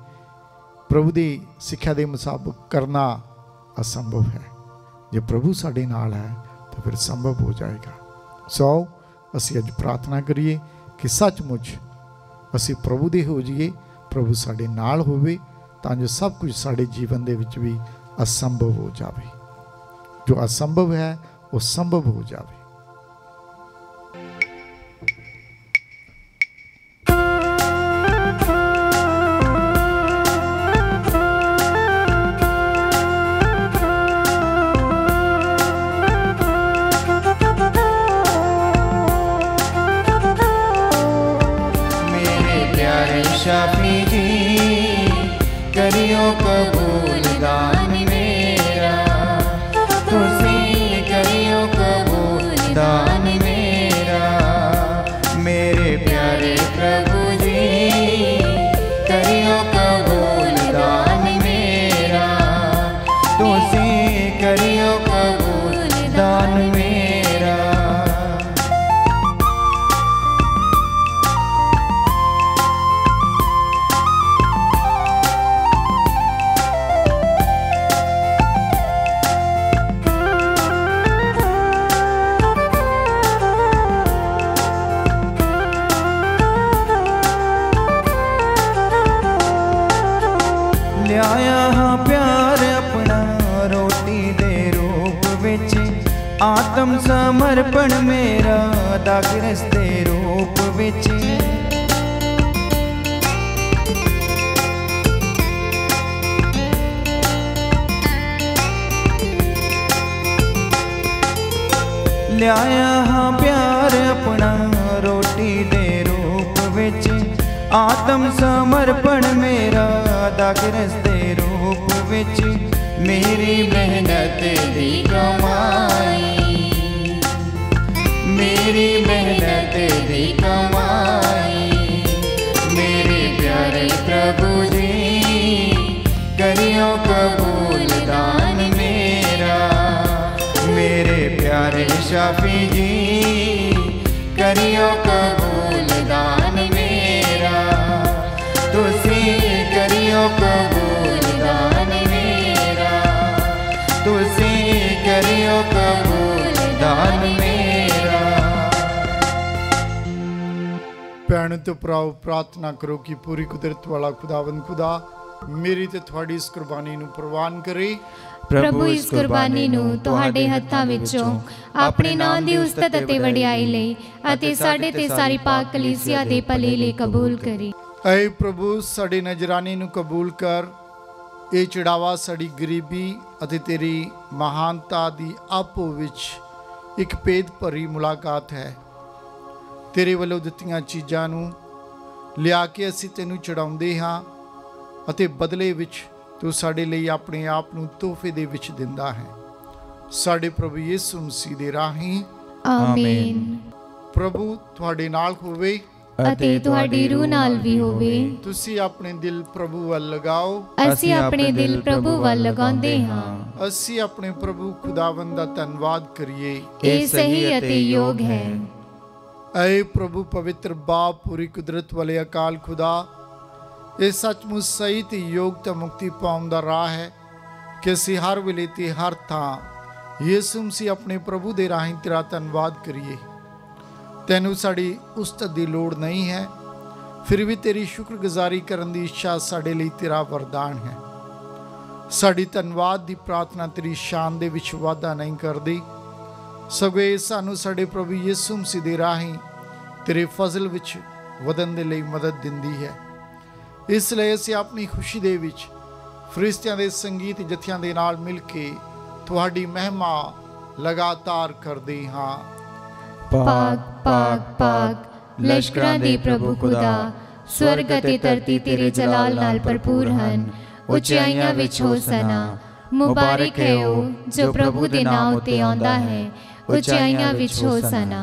C: प्रभु दी सिक्ख्या दे मुताबिक करना असंभव है, जे प्रभु साडे नाल है तो फिर संभव हो जाएगा। सो असीं अज प्रार्थना करिए कि सचमुच असीं प्रभु दे हो जाइए, प्रभु साडे नाल होवे तां जो सब कुछ साडे जीवन दे विच भी असंभव हो जावे। जो असंभव है वो संभव हो जावे।
A: शाफी जी करियो कबूल दान मेरा, तुसी करियो कबूल दान मेरा। मेरे प्यारे प्रभु जी करियो कबूल दान मेरा, तुसी करियो कबूल दान मेरा।
B: लियाया हाँ प्यार अपना रोटी दे रूप विच, आत्म समर्पण मेरा दागरस दे रूप विच। लियाया हाँ प्यार अपना रोटी दे रूप विच, आत्म समर्पण मेरा दागरस दे रूप विच।
A: मेरी मेहनत दी कमाई, मेरी मेहनत दी कमाई। मेरे प्यारे प्रभु जी करियो कबूल दान मेरा, तुसी करियो कबूल दान मेरा, तुसी करियो कबूल दान मेरा।
C: ਭੈਣ ਤੇ ਭਰਾਓ, ਪ੍ਰਾਰਥਨਾ ਕਰੋ ਕਿ ਪੂਰੀ ਕੁਦਰਤ ਵਾਲਾ ਖੁਦਾਵੰਦ ਖੁਦਾ ਮੇਰੀ ਤੇ ਤੁਹਾਡੀ ਇਸ ਕੁਰਬਾਨੀ ਨੂੰ ਪ੍ਰਵਾਨ ਕਰੇ।
D: ਪ੍ਰਭੂ ਇਸ ਕੁਰਬਾਨੀ ਨੂੰ ਤੁਹਾਡੇ ਹੱਥਾਂ ਵਿੱਚੋਂ ਆਪਣੇ ਨਾਮ ਦੀ ਉਸਤਤ ਅਤੇ ਵਡਿਆਈ ਲਈ ਅਤੇ ਸਾਡੇ ਤੇ ਸਾਰੀ ਪਾਕ ਕਲੀਸਿਆ ਦੇ ਭਲੇ ਲਈ ਕਬੂਲ ਕਰੇ।
C: ਐ ਪ੍ਰਭੂ, ਸਾਡੀ ਨਜ਼ਰਾਨੀ ਨੂੰ ਕਬੂਲ ਕਰ। ਇਹ ਚੜਾਵਾ ਸਾਡੀ ਗਰੀਬੀ ਅਤੇ ਤੇਰੀ ਮਹਾਨਤਾ ਦੀ ਆਪੋ ਵਿੱਚ ਇੱਕ ਭੇਦ ਭਰੀ ਮੁਲਾਕਾਤ ਹੈ। ਤੇਰੇ ਵੱਲੋਂ ਦਿੱਤੀਆਂ ਚੀਜ਼ਾਂ ਨੂੰ ਲਿਆ ਕੇ ਅਸੀਂ ਤੈਨੂੰ ਚੜਾਉਂਦੇ ਹਾਂ ਅਤੇ ਬਦਲੇ ਵਿੱਚ ਤੂੰ ਸਾਡੇ ਲਈ ਆਪਣੇ ਆਪ ਨੂੰ ਤੋਹਫੇ ਦੇ ਵਿੱਚ ਦਿੰਦਾ ਹੈ। ਸਾਡੇ ਪ੍ਰਭੂ ਯਿਸੂ ਮਸੀਹ ਦੇ ਰਾਹੀਂ
D: ਆਮੀਨ।
C: ਪ੍ਰਭੂ ਤੁਹਾਡੇ ਨਾਲ ਹੋਵੇ
D: ਅਤੇ ਤੁਹਾਡੀ ਰੂਹ ਨਾਲ ਵੀ ਹੋਵੇ।
C: ਤੁਸੀਂ ਆਪਣੇ ਦਿਲ ਪ੍ਰਭੂ ਵੱਲ ਲਗਾਓ।
D: ਅਸੀਂ ਆਪਣੇ ਦਿਲ ਪ੍ਰਭੂ ਵੱਲ ਲਗਾਉਂਦੇ ਹਾਂ।
C: ਅਸੀਂ ਆਪਣੇ ਪ੍ਰਭੂ ਖੁਦਾਵੰਦ ਦਾ ਧੰਨਵਾਦ ਕਰੀਏ।
D: ਇਹ ਸਹੀ ਅਤੇ ਯੋਗ ਹੈ।
C: ਐ ਪ੍ਰਭੂ ਪਵਿੱਤਰ ਬਾਪ, ਪੂਰੀ ਕੁਦਰਤ ਵਾਲੇ ਅਕਾਲ ਖੁਦਾ, ਇਹ ਸੱਚਮੁੱਚ ਸਹੀ ਤੇ ਯੋਗ ਤੇ ਮੁਕਤੀ ਪਾਉਣ ਦਾ ਰਾਹ ਹੈ ਕਿ ਅਸੀਂ ਹਰ ਵੇਲੇ ਤੇ ਹਰ ਥਾਂ ਯਿਸੂ ਮਸੀਹ ਆਪਣੇ ਪ੍ਰਭੂ ਦੇ ਰਾਹੀਂ ਤੇਰਾ ਧੰਨਵਾਦ ਕਰੀਏ। ਤੈਨੂੰ ਸਾਡੀ ਉਸਤਤ ਦੀ ਲੋੜ ਨਹੀਂ ਹੈ, ਫਿਰ ਵੀ ਤੇਰੀ ਸ਼ੁਕਰਗੁਜ਼ਾਰੀ ਕਰਨ ਦੀ ਇੱਛਾ ਸਾਡੇ ਲਈ ਤੇਰਾ ਵਰਦਾਨ ਹੈ। ਸਾਡੀ ਧੰਨਵਾਦ ਦੀ ਪ੍ਰਾਰਥਨਾ ਤੇਰੀ ਸ਼ਾਨ ਦੇ ਵਿੱਚ ਵਾਧਾ ਨਹੀਂ ਕਰਦੀ, ਸਗੋਂ ਇਹ ਸਾਨੂੰ ਸਾਡੇ ਪ੍ਰਭੂ ਯਿਸੂ ਮਸੀਹ ਦੇ ਰਾਹੀਂ ਤੇਰੇ ਫਜ਼ਲ ਵਿੱਚ ਵਧਣ ਦੇ ਲਈ ਮਦਦ ਦਿੰਦੀ ਹੈ। ਇਸ ਲਈ ਅਸੀਂ ਆਪਣੀ ਖੁਸ਼ੀ ਦੇ ਵਿੱਚ ਫਰਿਸ਼ਤਿਆਂ ਦੇ ਸੰਗੀਤ ਜਥਿਆਂ ਦੇ ਨਾਲ ਮਿਲ ਕੇ ਤੁਹਾਡੀ ਮਹਿਮਾ ਲਗਾਤਾਰ ਕਰਦੇ ਹਾਂ।
D: ਪਾਕ ਪਾਕ ਪਾਕ ਲਸ਼ਕਰਾਂ ਦੇ ਪ੍ਰਭੂ ਖੁਦਾ, ਸਵਰਗ ਅਤੇ ਧਰਤੀ ਤੇਰੇ ਜਲਾਲ ਨਾਲ ਭਰਪੂਰ ਹਨ। ਉਚਾਈਆਂ ਵਿੱਚ ਹੋਸਨਾ, ਮੁਬਾਰਕ ਹੈ ਉਹ ਜੋ ਪ੍ਰਭੂ ਦੇ ਨਾਮ ਉੱਤੇ ਆਉਂਦਾ ਹੈ। ਉਚਾਈਆਂ ਵਿੱਚ ਹੋਸਨਾ।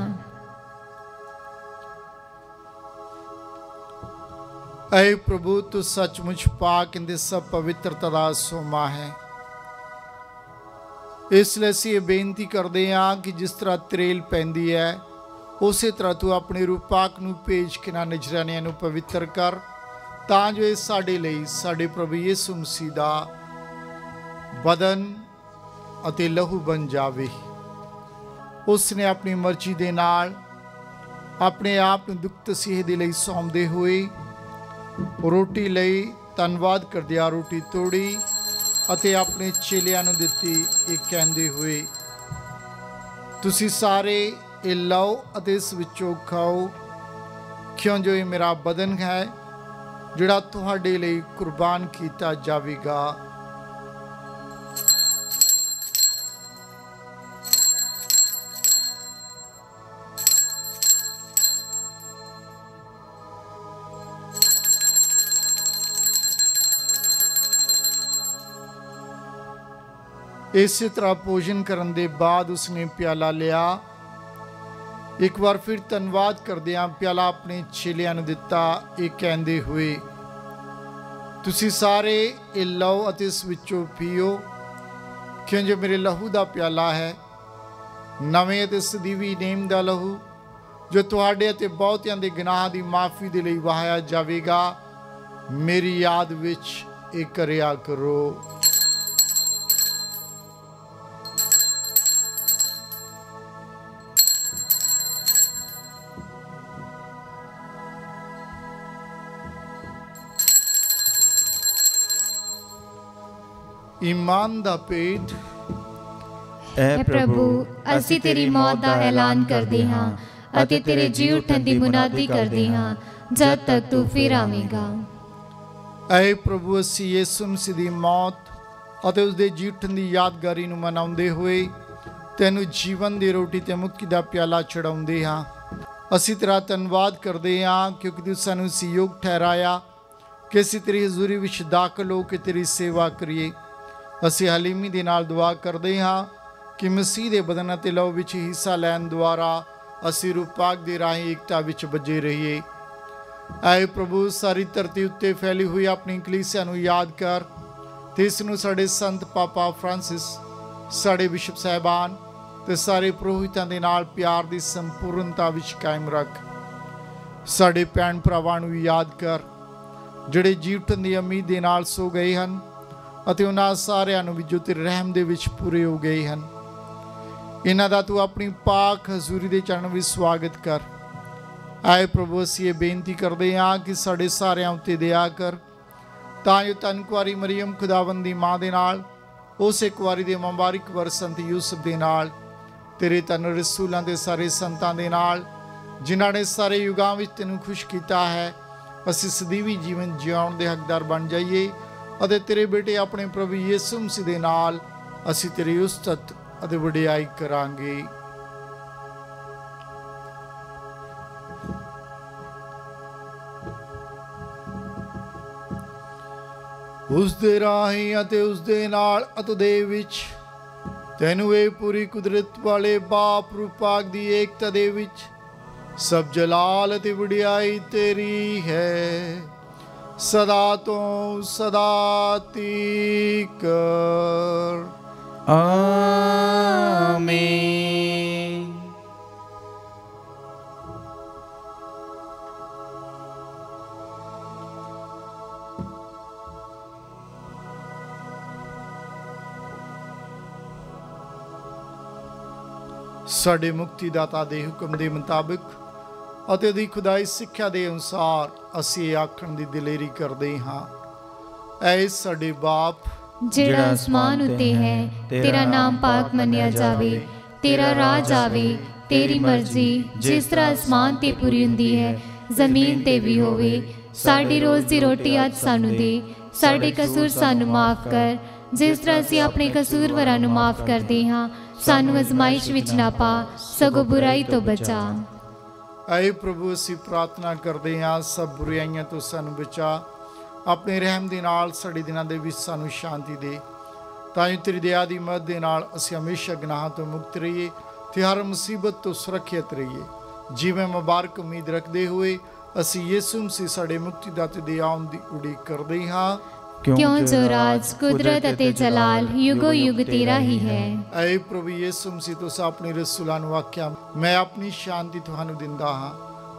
C: ਐ ਪ੍ਰਭੂ, ਤੂੰ ਸੱਚਮੁੱਚ ਪਾਕ ਅਤੇ ਸਭ ਪਵਿੱਤਰਤਾ ਦਾ ਸੋਮਾ ਹੈ। ਇਸ ਲਈ ਅਸੀਂ ਇਹ ਬੇਨਤੀ ਕਰਦੇ ਹਾਂ ਕਿ ਜਿਸ ਤਰ੍ਹਾਂ ਤਰੇਲ ਪੈਂਦੀ ਹੈ, ਉਸੇ ਤਰ੍ਹਾਂ ਤੂੰ ਆਪਣੇ ਰੂਹ ਪਾਕ ਨੂੰ ਭੇਜ ਕੇ ਨਾ ਨਜ਼ਰਾਨਿਆਂ ਨੂੰ ਪਵਿੱਤਰ ਕਰ, ਤਾਂ ਜੋ ਇਹ ਸਾਡੇ ਲਈ ਸਾਡੇ ਪ੍ਰਭੂ ਯਿਸੂ ਮਸੀਹ ਦਾ ਬਦਨ ਅਤੇ ਲਹੂ ਬਣ ਜਾਵੇ। ਉਸ ਨੇ ਆਪਣੀ ਮਰਜ਼ੀ ਦੇ ਨਾਲ ਆਪਣੇ ਆਪ ਨੂੰ ਦੁੱਖ ਤਸੀਹੇ ਦੇ ਲਈ ਸੌਂਪਦੇ ਹੋਏ ਰੋਟੀ ਲਈ ਧੰਨਵਾਦ ਕਰਦਿਆਂ ਰੋਟੀ ਤੋੜੀ ਅਤੇ ਆਪਣੇ ਚੇਲਿਆਂ ਨੂੰ ਦਿੱਤੀ, ਇਹ ਕਹਿੰਦੇ ਹੋਏ, ਤੁਸੀਂ ਸਾਰੇ ਇਹ ਲਓ ਅਤੇ ਇਸ ਵਿੱਚੋਂ ਖਾਓ, ਕਿਉਂ ਜੋ ਇਹ ਮੇਰਾ ਬਦਨ ਹੈ ਜਿਹੜਾ ਤੁਹਾਡੇ ਲਈ ਕੁਰਬਾਨ ਕੀਤਾ ਜਾਵੇਗਾ। ਇਸੇ ਤਰ੍ਹਾਂ ਭੋਜਨ ਕਰਨ ਦੇ ਬਾਅਦ ਉਸਨੇ ਪਿਆਲਾ ਲਿਆ, ਇੱਕ ਵਾਰ ਫਿਰ ਧੰਨਵਾਦ ਕਰਦਿਆਂ ਪਿਆਲਾ ਆਪਣੇ ਚੇਲਿਆਂ ਨੂੰ ਦਿੱਤਾ, ਇਹ ਕਹਿੰਦੇ ਹੋਏ, ਤੁਸੀਂ ਸਾਰੇ ਇਹ ਲਓ ਅਤੇ ਇਸ ਵਿੱਚੋਂ ਪੀਓ, ਕਿਉਂ ਜੋ ਮੇਰੇ ਲਹੂ ਦਾ ਪਿਆਲਾ ਹੈ, ਨਵੇਂ ਅਤੇ ਸਦੀਵੀ ਨੇਮ ਦਾ ਲਹੂ, ਜੋ ਤੁਹਾਡੇ ਅਤੇ ਬਹੁਤਿਆਂ ਦੇ ਗੁਨਾਹਾਂ ਦੀ ਮਾਫੀ ਦੇ ਲਈ ਵਹਾਇਆ ਜਾਵੇਗਾ। ਮੇਰੀ ਯਾਦ ਵਿੱਚ ਇਹ ਕਰਿਆ ਕਰੋ। ਈਮਾਨ ਦਾ ਪੇਟ।
D: ਐ ਪ੍ਰਭੂ, ਅਸੀਂ ਤੇਰੀ ਮੌਤ ਦਾ ਐਲਾਨ ਕਰਦੇ ਹਾਂ ਅਤੇ ਤੇਰੇ ਜੀ ਉੱਠਣ ਦੀ ਮੁਨਾਦੀ ਕਰਦੇ ਹਾਂ ਜਦ ਤੱਕ ਤੂੰ ਫਿਰ ਆਵੇਂਗਾ।
C: ਐ ਪ੍ਰਭੂ, ਅਸੀਂ ਯਿਸੂ ਮਸੀਹ ਦੀ ਮੌਤ ਅਤੇ ਉਸਦੇ ਜੀ ਉੱਠਣ ਦੀ ਯਾਦਗਾਰੀ ਨੂੰ ਮਨਾਉਂਦੇ ਹੋਏ ਤੈਨੂੰ ਜੀਵਨ ਦੀ ਰੋਟੀ ਤੇ ਮੁਕਤੀ ਦਾ ਪਿਆਲਾ ਚੜਾਉਂਦੇ ਹਾਂ। ਅਸੀਂ ਤੇਰਾ ਧੰਨਵਾਦ ਕਰਦੇ ਹਾਂ ਕਿਉਂਕਿ ਤੂੰ ਸਾਨੂੰ ਸਯੋਗ ਠਹਿਰਾਇਆ ਕਿ ਅਸੀਂ ਤੇਰੀ ਹਜ਼ੂਰੀ ਵਿੱਚ ਦਾਖਲ ਹੋ ਕੇ ਤੇਰੀ ਸੇਵਾ ਕਰੀਏ। ਅਸੀਂ ਹਲੀਮੀ ਦੇ ਨਾਲ ਦੁਆ ਕਰਦੇ ਹਾਂ ਕਿ ਮਸੀਹ ਦੇ ਬਦਨ ਅਤੇ ਲਹੂ ਵਿੱਚ ਹਿੱਸਾ ਲੈਣ ਦੁਆਰਾ ਅਸੀਂ ਰੂਹ ਪਾਕ ਦੇ ਰਾਹੀਂ ਇਕਤਾ ਵਿੱਚ ਬੱਝੇ ਰਹੀਏ। ਐ ਪ੍ਰਭੂ, ਸਾਰੀ ਧਰਤੀ ਉੱਤੇ ਫੈਲੀ ਹੋਈ ਆਪਣੀ ਕਲੀਸਿਆ ਨੂੰ ਯਾਦ ਕਰ ਤੇ ਇਸ ਨੂੰ ਸਾਡੇ ਸੰਤ ਪਾਪਾ ਫਰਾਂਸਿਸ, ਸਾਡੇ ਬਿਸ਼ਪ ਸਾਹਿਬਾਨ, ਤੇ ਸਾਰੇ ਪੁਰੋਹਿਤਾਂ ਦੇ ਨਾਲ ਪਿਆਰ ਦੀ ਸੰਪੂਰਨਤਾ ਵਿੱਚ ਕਾਇਮ ਰੱਖ। ਸਾਡੇ ਭੈਣ ਭਰਾਵਾਂ ਨੂੰ ਯਾਦ ਕਰ ਜਿਹੜੇ ਜੀਵਨ ਦੀ ਉਮੀਦ ਦੇ ਨਾਲ ਸੋ ਗਏ ਹਨ ਅਤੇ ਉਹਨਾਂ ਸਾਰਿਆਂ ਨੂੰ ਵੀ ਜੋ ਤੇਰੇ ਰਹਿਮ ਦੇ ਵਿੱਚ ਪੂਰੇ ਹੋ ਗਏ ਹਨ। ਇਹਨਾਂ ਦਾ ਤੂੰ ਆਪਣੀ ਪਾਕ ਹਜ਼ੂਰੀ ਦੇ ਚਰਨ ਵਿੱਚ ਸਵਾਗਤ ਕਰ। ਆਏ ਪ੍ਰਭੂ, ਅਸੀਂ ਇਹ ਬੇਨਤੀ ਕਰਦੇ ਹਾਂ ਕਿ ਸਾਡੇ ਸਾਰਿਆਂ ਉੱਤੇ ਦਇਆ ਕਰ, ਤਾਂ ਜੋ ਧੰਨ ਕੁਆਰੀ ਮਰੀਮ ਖੁਦਾਵੰਦ ਦੀ ਮਾਂ ਦੇ ਨਾਲ, ਉਸੇ ਕੁਆਰੀ ਦੇ ਮੁਬਾਰਕ ਵਰ ਸੰਤ ਯੂਸਫ ਦੇ ਨਾਲ, ਤੇਰੇ ਧੰਨ ਰਸੂਲਾਂ ਦੇ ਸਾਰੇ ਸੰਤਾਂ ਦੇ ਨਾਲ, ਜਿਨ੍ਹਾਂ ਨੇ ਸਾਰੇ ਯੁਗਾਂ ਵਿੱਚ ਤੈਨੂੰ ਖੁਸ਼ ਕੀਤਾ ਹੈ, ਅਸੀਂ ਸਦੀਵੀ ਜੀਵਨ ਜਿਉਣ ਦੇ ਹੱਕਦਾਰ ਬਣ ਜਾਈਏ ਅਤੇ ਤੇਰੇ ਬੇਟੇ ਆਪਣੇ ਪ੍ਰਭੂ ਯਿਸੂ ਮਸੀਹ ਦੇ ਨਾਲ ਅਸੀਂ ਤੇਰੀ ਉਸਤਤ ਅਤੇ ਵਡਿਆਈ ਕਰਾਂਗੇ। ਉਸ ਦੇ ਰਾਹੀਂ ਅਤੇ ਉਸ ਦੇ ਨਾਲ ਅਤੇ ਦੇ ਵਿੱਚ ਤੈਨੂੰ ਇਹ ਪੂਰੀ ਕੁਦਰਤ ਵਾਲੇ ਬਾਪ ਰੂਪਾਕ ਦੀ ਏਕਤਾ ਦੇ ਵਿੱਚ ਸਭ ਜਲਾਲ ਅਤੇ ਵਡਿਆਈ ਤੇਰੀ ਹੈ, ਸਦਾ ਤੋਂ ਸਦਾ ਤੀਕ।
B: ਆਮੀਨ।
C: ਸਾਡੇ ਮੁਕਤੀਦਾਤਾ ਦੇ ਹੁਕਮ ਦੇ ਮੁਤਾਬਿਕ ਅਤੇ ਉਹਦੀ ਖੁਦਾਈ ਸਿੱਖਿਆ ਦੇ ਅਨੁਸਾਰ ਅਸੀਂ ਇਹ ਆਖਣ ਦੀ ਦਿਲੇਰੀ ਕਰਦੇ ਹਾਂ, ਐ ਸਾਡੇ ਬਾਪ
D: ਜਿਹੜਾ ਅਸਮਾਨ ਉੱਤੇ ਹੈ, ਤੇਰਾ ਨਾਮ ਪਾਕ ਮੰਨਿਆ ਜਾਵੇ, ਤੇਰਾ ਰਾਜ ਆਵੇ, ਤੇਰੀ ਮਰਜ਼ੀ ਜਿਸ ਤਰ੍ਹਾਂ ਅਸਮਾਨ ਤੇ ਪੂਰੀ ਹੁੰਦੀ ਹੈ ਜ਼ਮੀਨ ਤੇ ਵੀ ਹੋਵੇ। ਸਾਡੀ ਰੋਜ਼ ਦੀ ਰੋਟੀ ਅੱਜ ਸਾਨੂੰ ਦੇ, ਸਾਡੇ ਕਸੂਰ ਸਾਨੂੰ ਮਾਫ ਕਰ ਜਿਸ ਤਰ੍ਹਾਂ ਅਸੀਂ ਆਪਣੇ ਕਸੂਰਵਾਰਾਂ ਨੂੰ ਮਾਫ ਕਰਦੇ ਹਾਂ। ਸਾਨੂੰ ਅਜ਼ਮਾਇਸ਼ ਵਿੱਚ ਨਾ ਪਾ, ਸਗੋਂ ਬੁਰਾਈ ਤੋਂ ਬਚਾ।
C: ਐ ਪ੍ਰਭੂ, ਅਸੀਂ ਪ੍ਰਾਰਥਨਾ ਕਰਦੇ ਹਾਂ ਸਭ ਬੁਰਾਈਆਂ ਤੋਂ ਸਾਨੂੰ ਬਚਾ, ਆਪਣੇ ਰਹਿਮ ਦੇ ਨਾਲ ਸਾਡੇ ਦਿਨਾਂ ਦੇ ਵਿੱਚ ਸਾਨੂੰ ਸ਼ਾਂਤੀ ਦੇ, ਤਾਂ ਜੋ ਤੇਰੀ ਦਇਆ ਦੀ ਮਦਦ ਦੇ ਨਾਲ ਅਸੀਂ ਹਮੇਸ਼ਾ ਗੁਨਾਹਾਂ ਤੋਂ ਮੁਕਤ ਰਹੀਏ ਤੇ ਹਰ ਮੁਸੀਬਤ ਤੋਂ ਸੁਰੱਖਿਅਤ ਰਹੀਏ। ਜਿਵੇਂ ਮੁਬਾਰਕ ਉਮੀਦ ਰੱਖਦੇ ਹੋਏ ਅਸੀਂ ਯਿਸੂ ਮਸੀਹ ਸਾਡੇ ਮੁਕਤੀਦਾਤਾ ਦੇ ਆਉਣ ਦੀ ਉਡੀਕ ਕਰਦੇ ਹਾਂ,
D: ਕਿਉਂ ਜੋ ਰਾਜ, ਕੁਦਰਤ ਅਤੇ ਜਲਾਲ ਯੁਗੋ ਯੁਗ ਤੇਰਾ ਹੀ ਹੈ।
C: ਐ ਪ੍ਰਭੂ ਯਿਸੂ ਮਸੀਹ, ਤੁਸੀਂ ਆਪਣੇ ਰਸੂਲਾਂ ਨੂੰ ਆਖਿਆ, ਮੈਂ ਆਪਣੀ ਸ਼ਾਂਤੀ ਤੁਹਾਨੂੰ ਦਿੰਦਾ ਹਾਂ।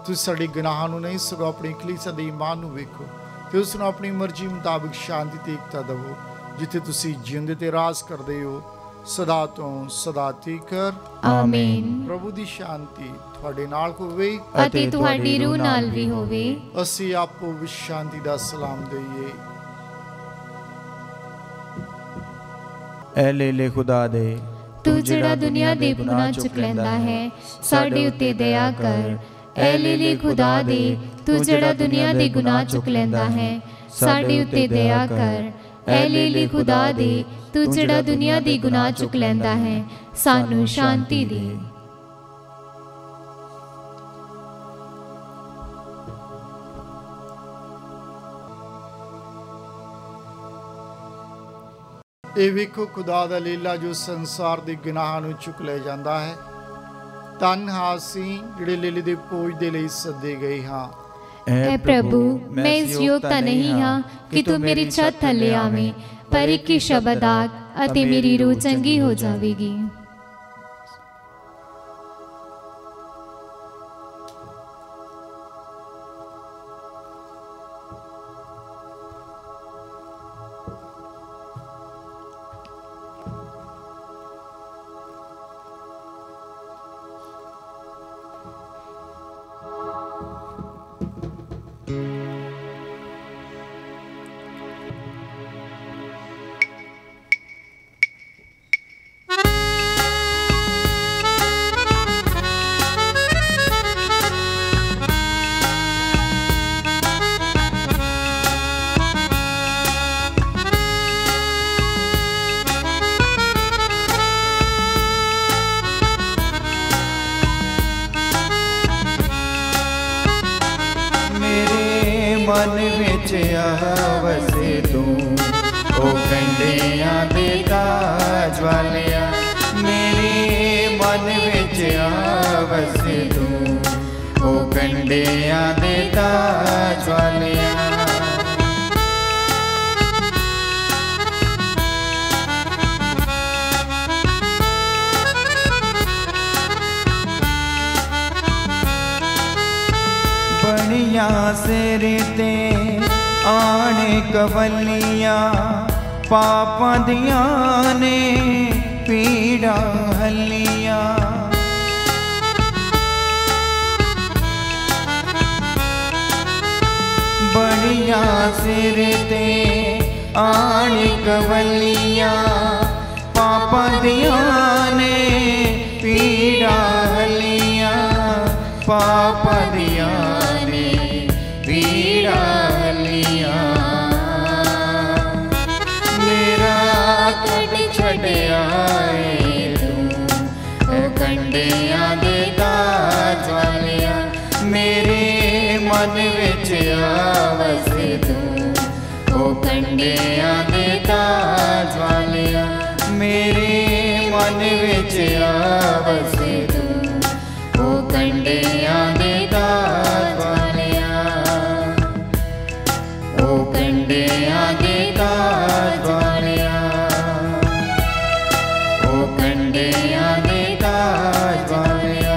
C: ਤੁਸੀਂ ਸਾਡੇ ਗੁਨਾਹਾਂ ਨੂੰ ਨਹੀਂ ਸਗੋਂ ਆਪਣੀ ਕਲੀਸਿਆ ਦੇ ਈਮਾਨ ਨੂੰ ਵੇਖੋ ਤੇ ਉਸ ਨੂੰ ਆਪਣੀ ਮਰਜ਼ੀ ਮੁਤਾਬਿਕ ਸ਼ਾਂਤੀ ਤੇ ਏਕਤਾ ਦੇਵੋ, ਜਿੱਥੇ ਤੁਸੀਂ ਜਿਉਂਦੇ ਤੇ ਰਾਜ ਕਰਦੇ ਹੋ ਸਦਾ ਤੋਂ ਸਦਾ ਤੀਕ।
D: ਆਮੀਨ।
C: ਪ੍ਰਭੂ ਦੀ ਸ਼ਾਂਤੀ ਤੁਹਾਡੇ ਨਾਲ ਹੋਵੇ
D: ਅਤੇ ਤੁਹਾਡੀ ਰੂਹ ਨਾਲ ਵੀ ਹੋਵੇ।
C: ਅਸੀਂ ਆਪੋ ਵਿੱਚ ਸ਼ਾਂਤੀ ਦਾ ਸਲਾਮ ਦਈਏ।
B: ਐ ਲੇਲੇ ਖੁਦਾ ਦੇ,
D: ਤੂੰ ਜਿਹੜਾ ਦੁਨੀਆ ਦੇ ਗੁਨਾਹ ਚੁੱਕ ਲੈਂਦਾ ਹੈ, ਸਾਡੇ ਉੱਤੇ ਦਇਆ ਕਰ। ਐ ਲੇਲੇ ਖੁਦਾ ਦੇ, ਤੂੰ ਜਿਹੜਾ ਦੁਨੀਆ ਦੇ ਗੁਨਾਹ ਚੁੱਕ ਲੈਂਦਾ ਹੈ, ਸਾਡੇ ਉੱਤੇ ਦਇਆ ਕਰ। ਐ ਲੇਲੇ ਖੁਦਾ ਦੇ, ਤੂੰ ਜਿਹੜਾ ਦੁਨੀਆ ਦੇ ਗੁਨਾਹ ਚੁੱਕ ਲੈਂਦਾ ਹੈ, ਸਾਨੂੰ ਸ਼ਾਂਤੀ ਦੇ।
C: ਇਹ ਵੇਖੋ ਖੁਦਾ ਦਾ ਲੀਲਾ ਜੋ ਸੰਸਾਰ ਦੇ ਗੁਨਾਹਾਂ ਨੂੰ ਚੁੱਕ ਲੈ ਜਾਂਦਾ ਹੈ। ਧੰਨ ਹਾਂ ਅਸੀਂ ਜਿਹੜੇ ਲੀਲੇ ਦੇ ਭੋਜ ਦੇ ਲਈ ਸੱਦੇ ਗਏ ਹਾਂ।
D: ਐ ਪ੍ਰਭੂ, ਮੈਂ ਇਸ ਯੋਗ ਤਾਂ ਨਹੀਂ ਹਾਂ ਕਿ ਤੂੰ ਮੇਰੀ ਛੱਤ ਥੱਲੇ ਆਵੇਂ, ਪਰ ਇੱਕ ਹੀ ਸ਼ਬਦ ਆਖ ਅਤੇ ਮੇਰੀ ਰੂਹ ਚੰਗੀ ਹੋ ਜਾਵੇਗੀ।
B: ਮਨ ਵਿੱਚ ਆ ਵਸੇ ਤੂੰ, ਉਹ ਕੰਡਿਆਂ ਦੇ ਤਾਜ ਵਾਲਿਆ। ਮੇਰੇ ਮਨ ਵਿੱਚ ਆ ਵਸੇ ਤੂੰ, ਉਹ ਕੰਡਿਆਂ ਦੇ ਤਾਜ ਵਾਲਿਆ। सिर ते आण कवलियां पापां दियां ने पीड़ा हलियां। बड़िया सिर ते आण कवलियां पापां दियां ने पीड़ा हलियां। पापां दियां ने पीड़ा हलियां। मेरा कट छड़िया तू ओ कंडियां दे ताज वालिया। मेरे मन विच आवस तू ओ कंडियां दे ताज वालिया। मेरे मन विच आवस तू ओ कंडियां दे ताज वालिया। ओ कंडियां दे ताज वालिया। ओ कंडियां दे ताज वालिया।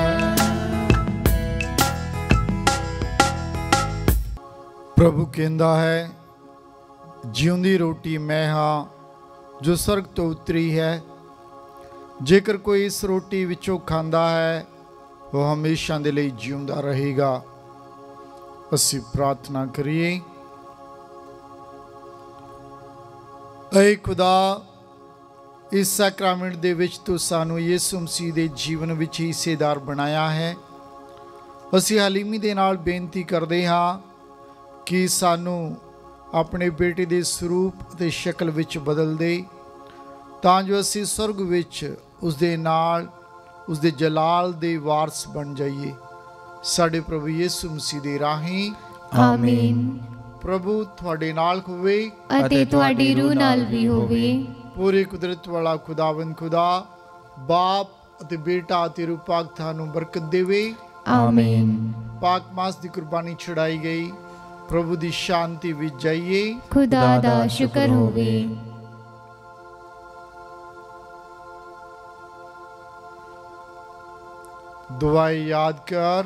C: प्रभु कहता है, जिउंदी रोटी मैं हाँ जो स्वर्ग तो उतरी है। जेकर कोई इस रोटी विचों खांदा है वो हमेशा दे लई जिउंदा रहेगा। असीं प्रार्थना करिए। ऐ खुदा, इस सैक्रामेंट दे विच तू सानू यीशु मसीह दे जीवन विच हिस्सेदार बनाया है। असीं हलीमी दे नाल बेनती करदे हां कि सानू अपने बेटे दे स्वरूप ते शक्ल विच बदल दे, तां जो असीं स्वर्ग विच उसदे नाल उसदे जलाल दे वारस बन जाइए। साडे प्रभु यीशु मसीह दे राहीं
D: आमीन।
C: प्रभु तुहाडे नाल होवे
D: अते तुहाडी रूह नाल भी होवे।
C: पूरी कुदरत वाला खुदावंद खुदा बाप अते बेटा अते रूह पाक थानू बरकत देवे।
D: आमीन।
C: पाक मास दी कुर्बानी चढ़ाई गई। प्रभु दी शांति विच जाइए।
D: खुदा दा शुक्र होवे।
C: दुआई याद कर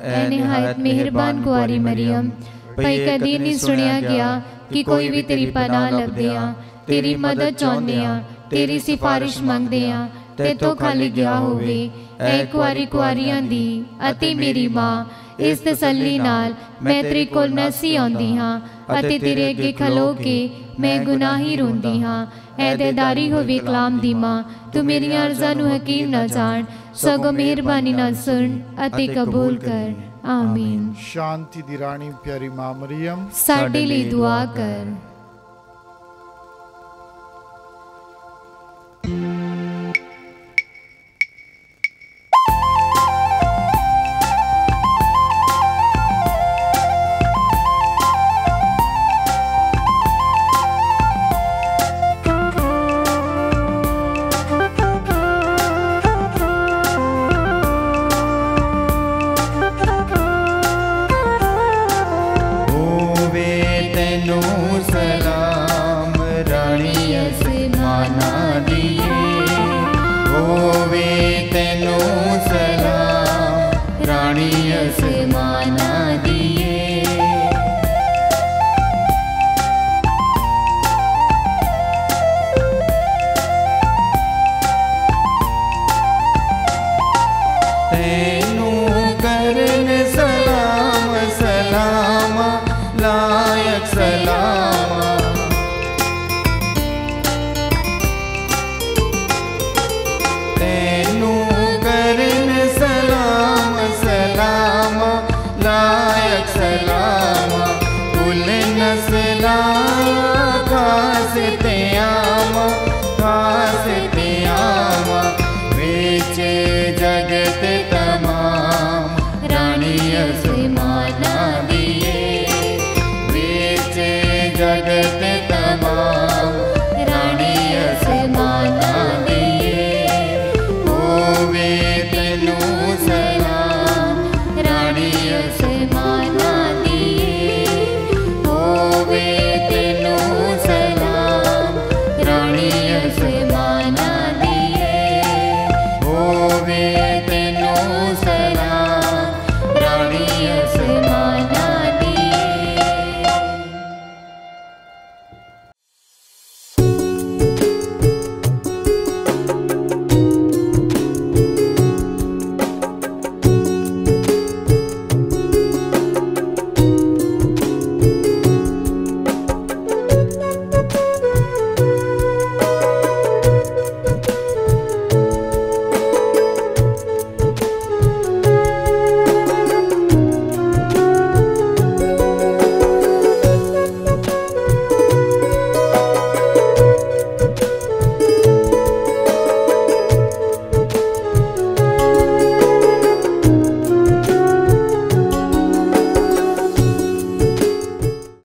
D: ऐ निहायत मेहरबान कुआरी मरियम, भई कदी नहीं सुनिया गया कि कोई भी तेरी पनाह लभदे आ, तेरी मदद चाहुंदे आ, तेरी सिफारिश मंगदे आ ते तो खाली गया होवे। ऐ कुआरी कुआरियां दी अते मेरी मां, इस तसल्ली नाल मैं तेरे कोल नसी आउंदी हां अते तेरे अगे खलो के मैं गुनाही रोंदी हां। ऐ देदारी होवे कलाम दी मां, तू मेरियां अर्ज़ां नू हकीर ना जान, सगो मेहरबानी नाल सुन अते कबूल कर। आमीन।
C: शांति दी रानी प्यारी मां मरियम
D: साडे लई दुआ कर।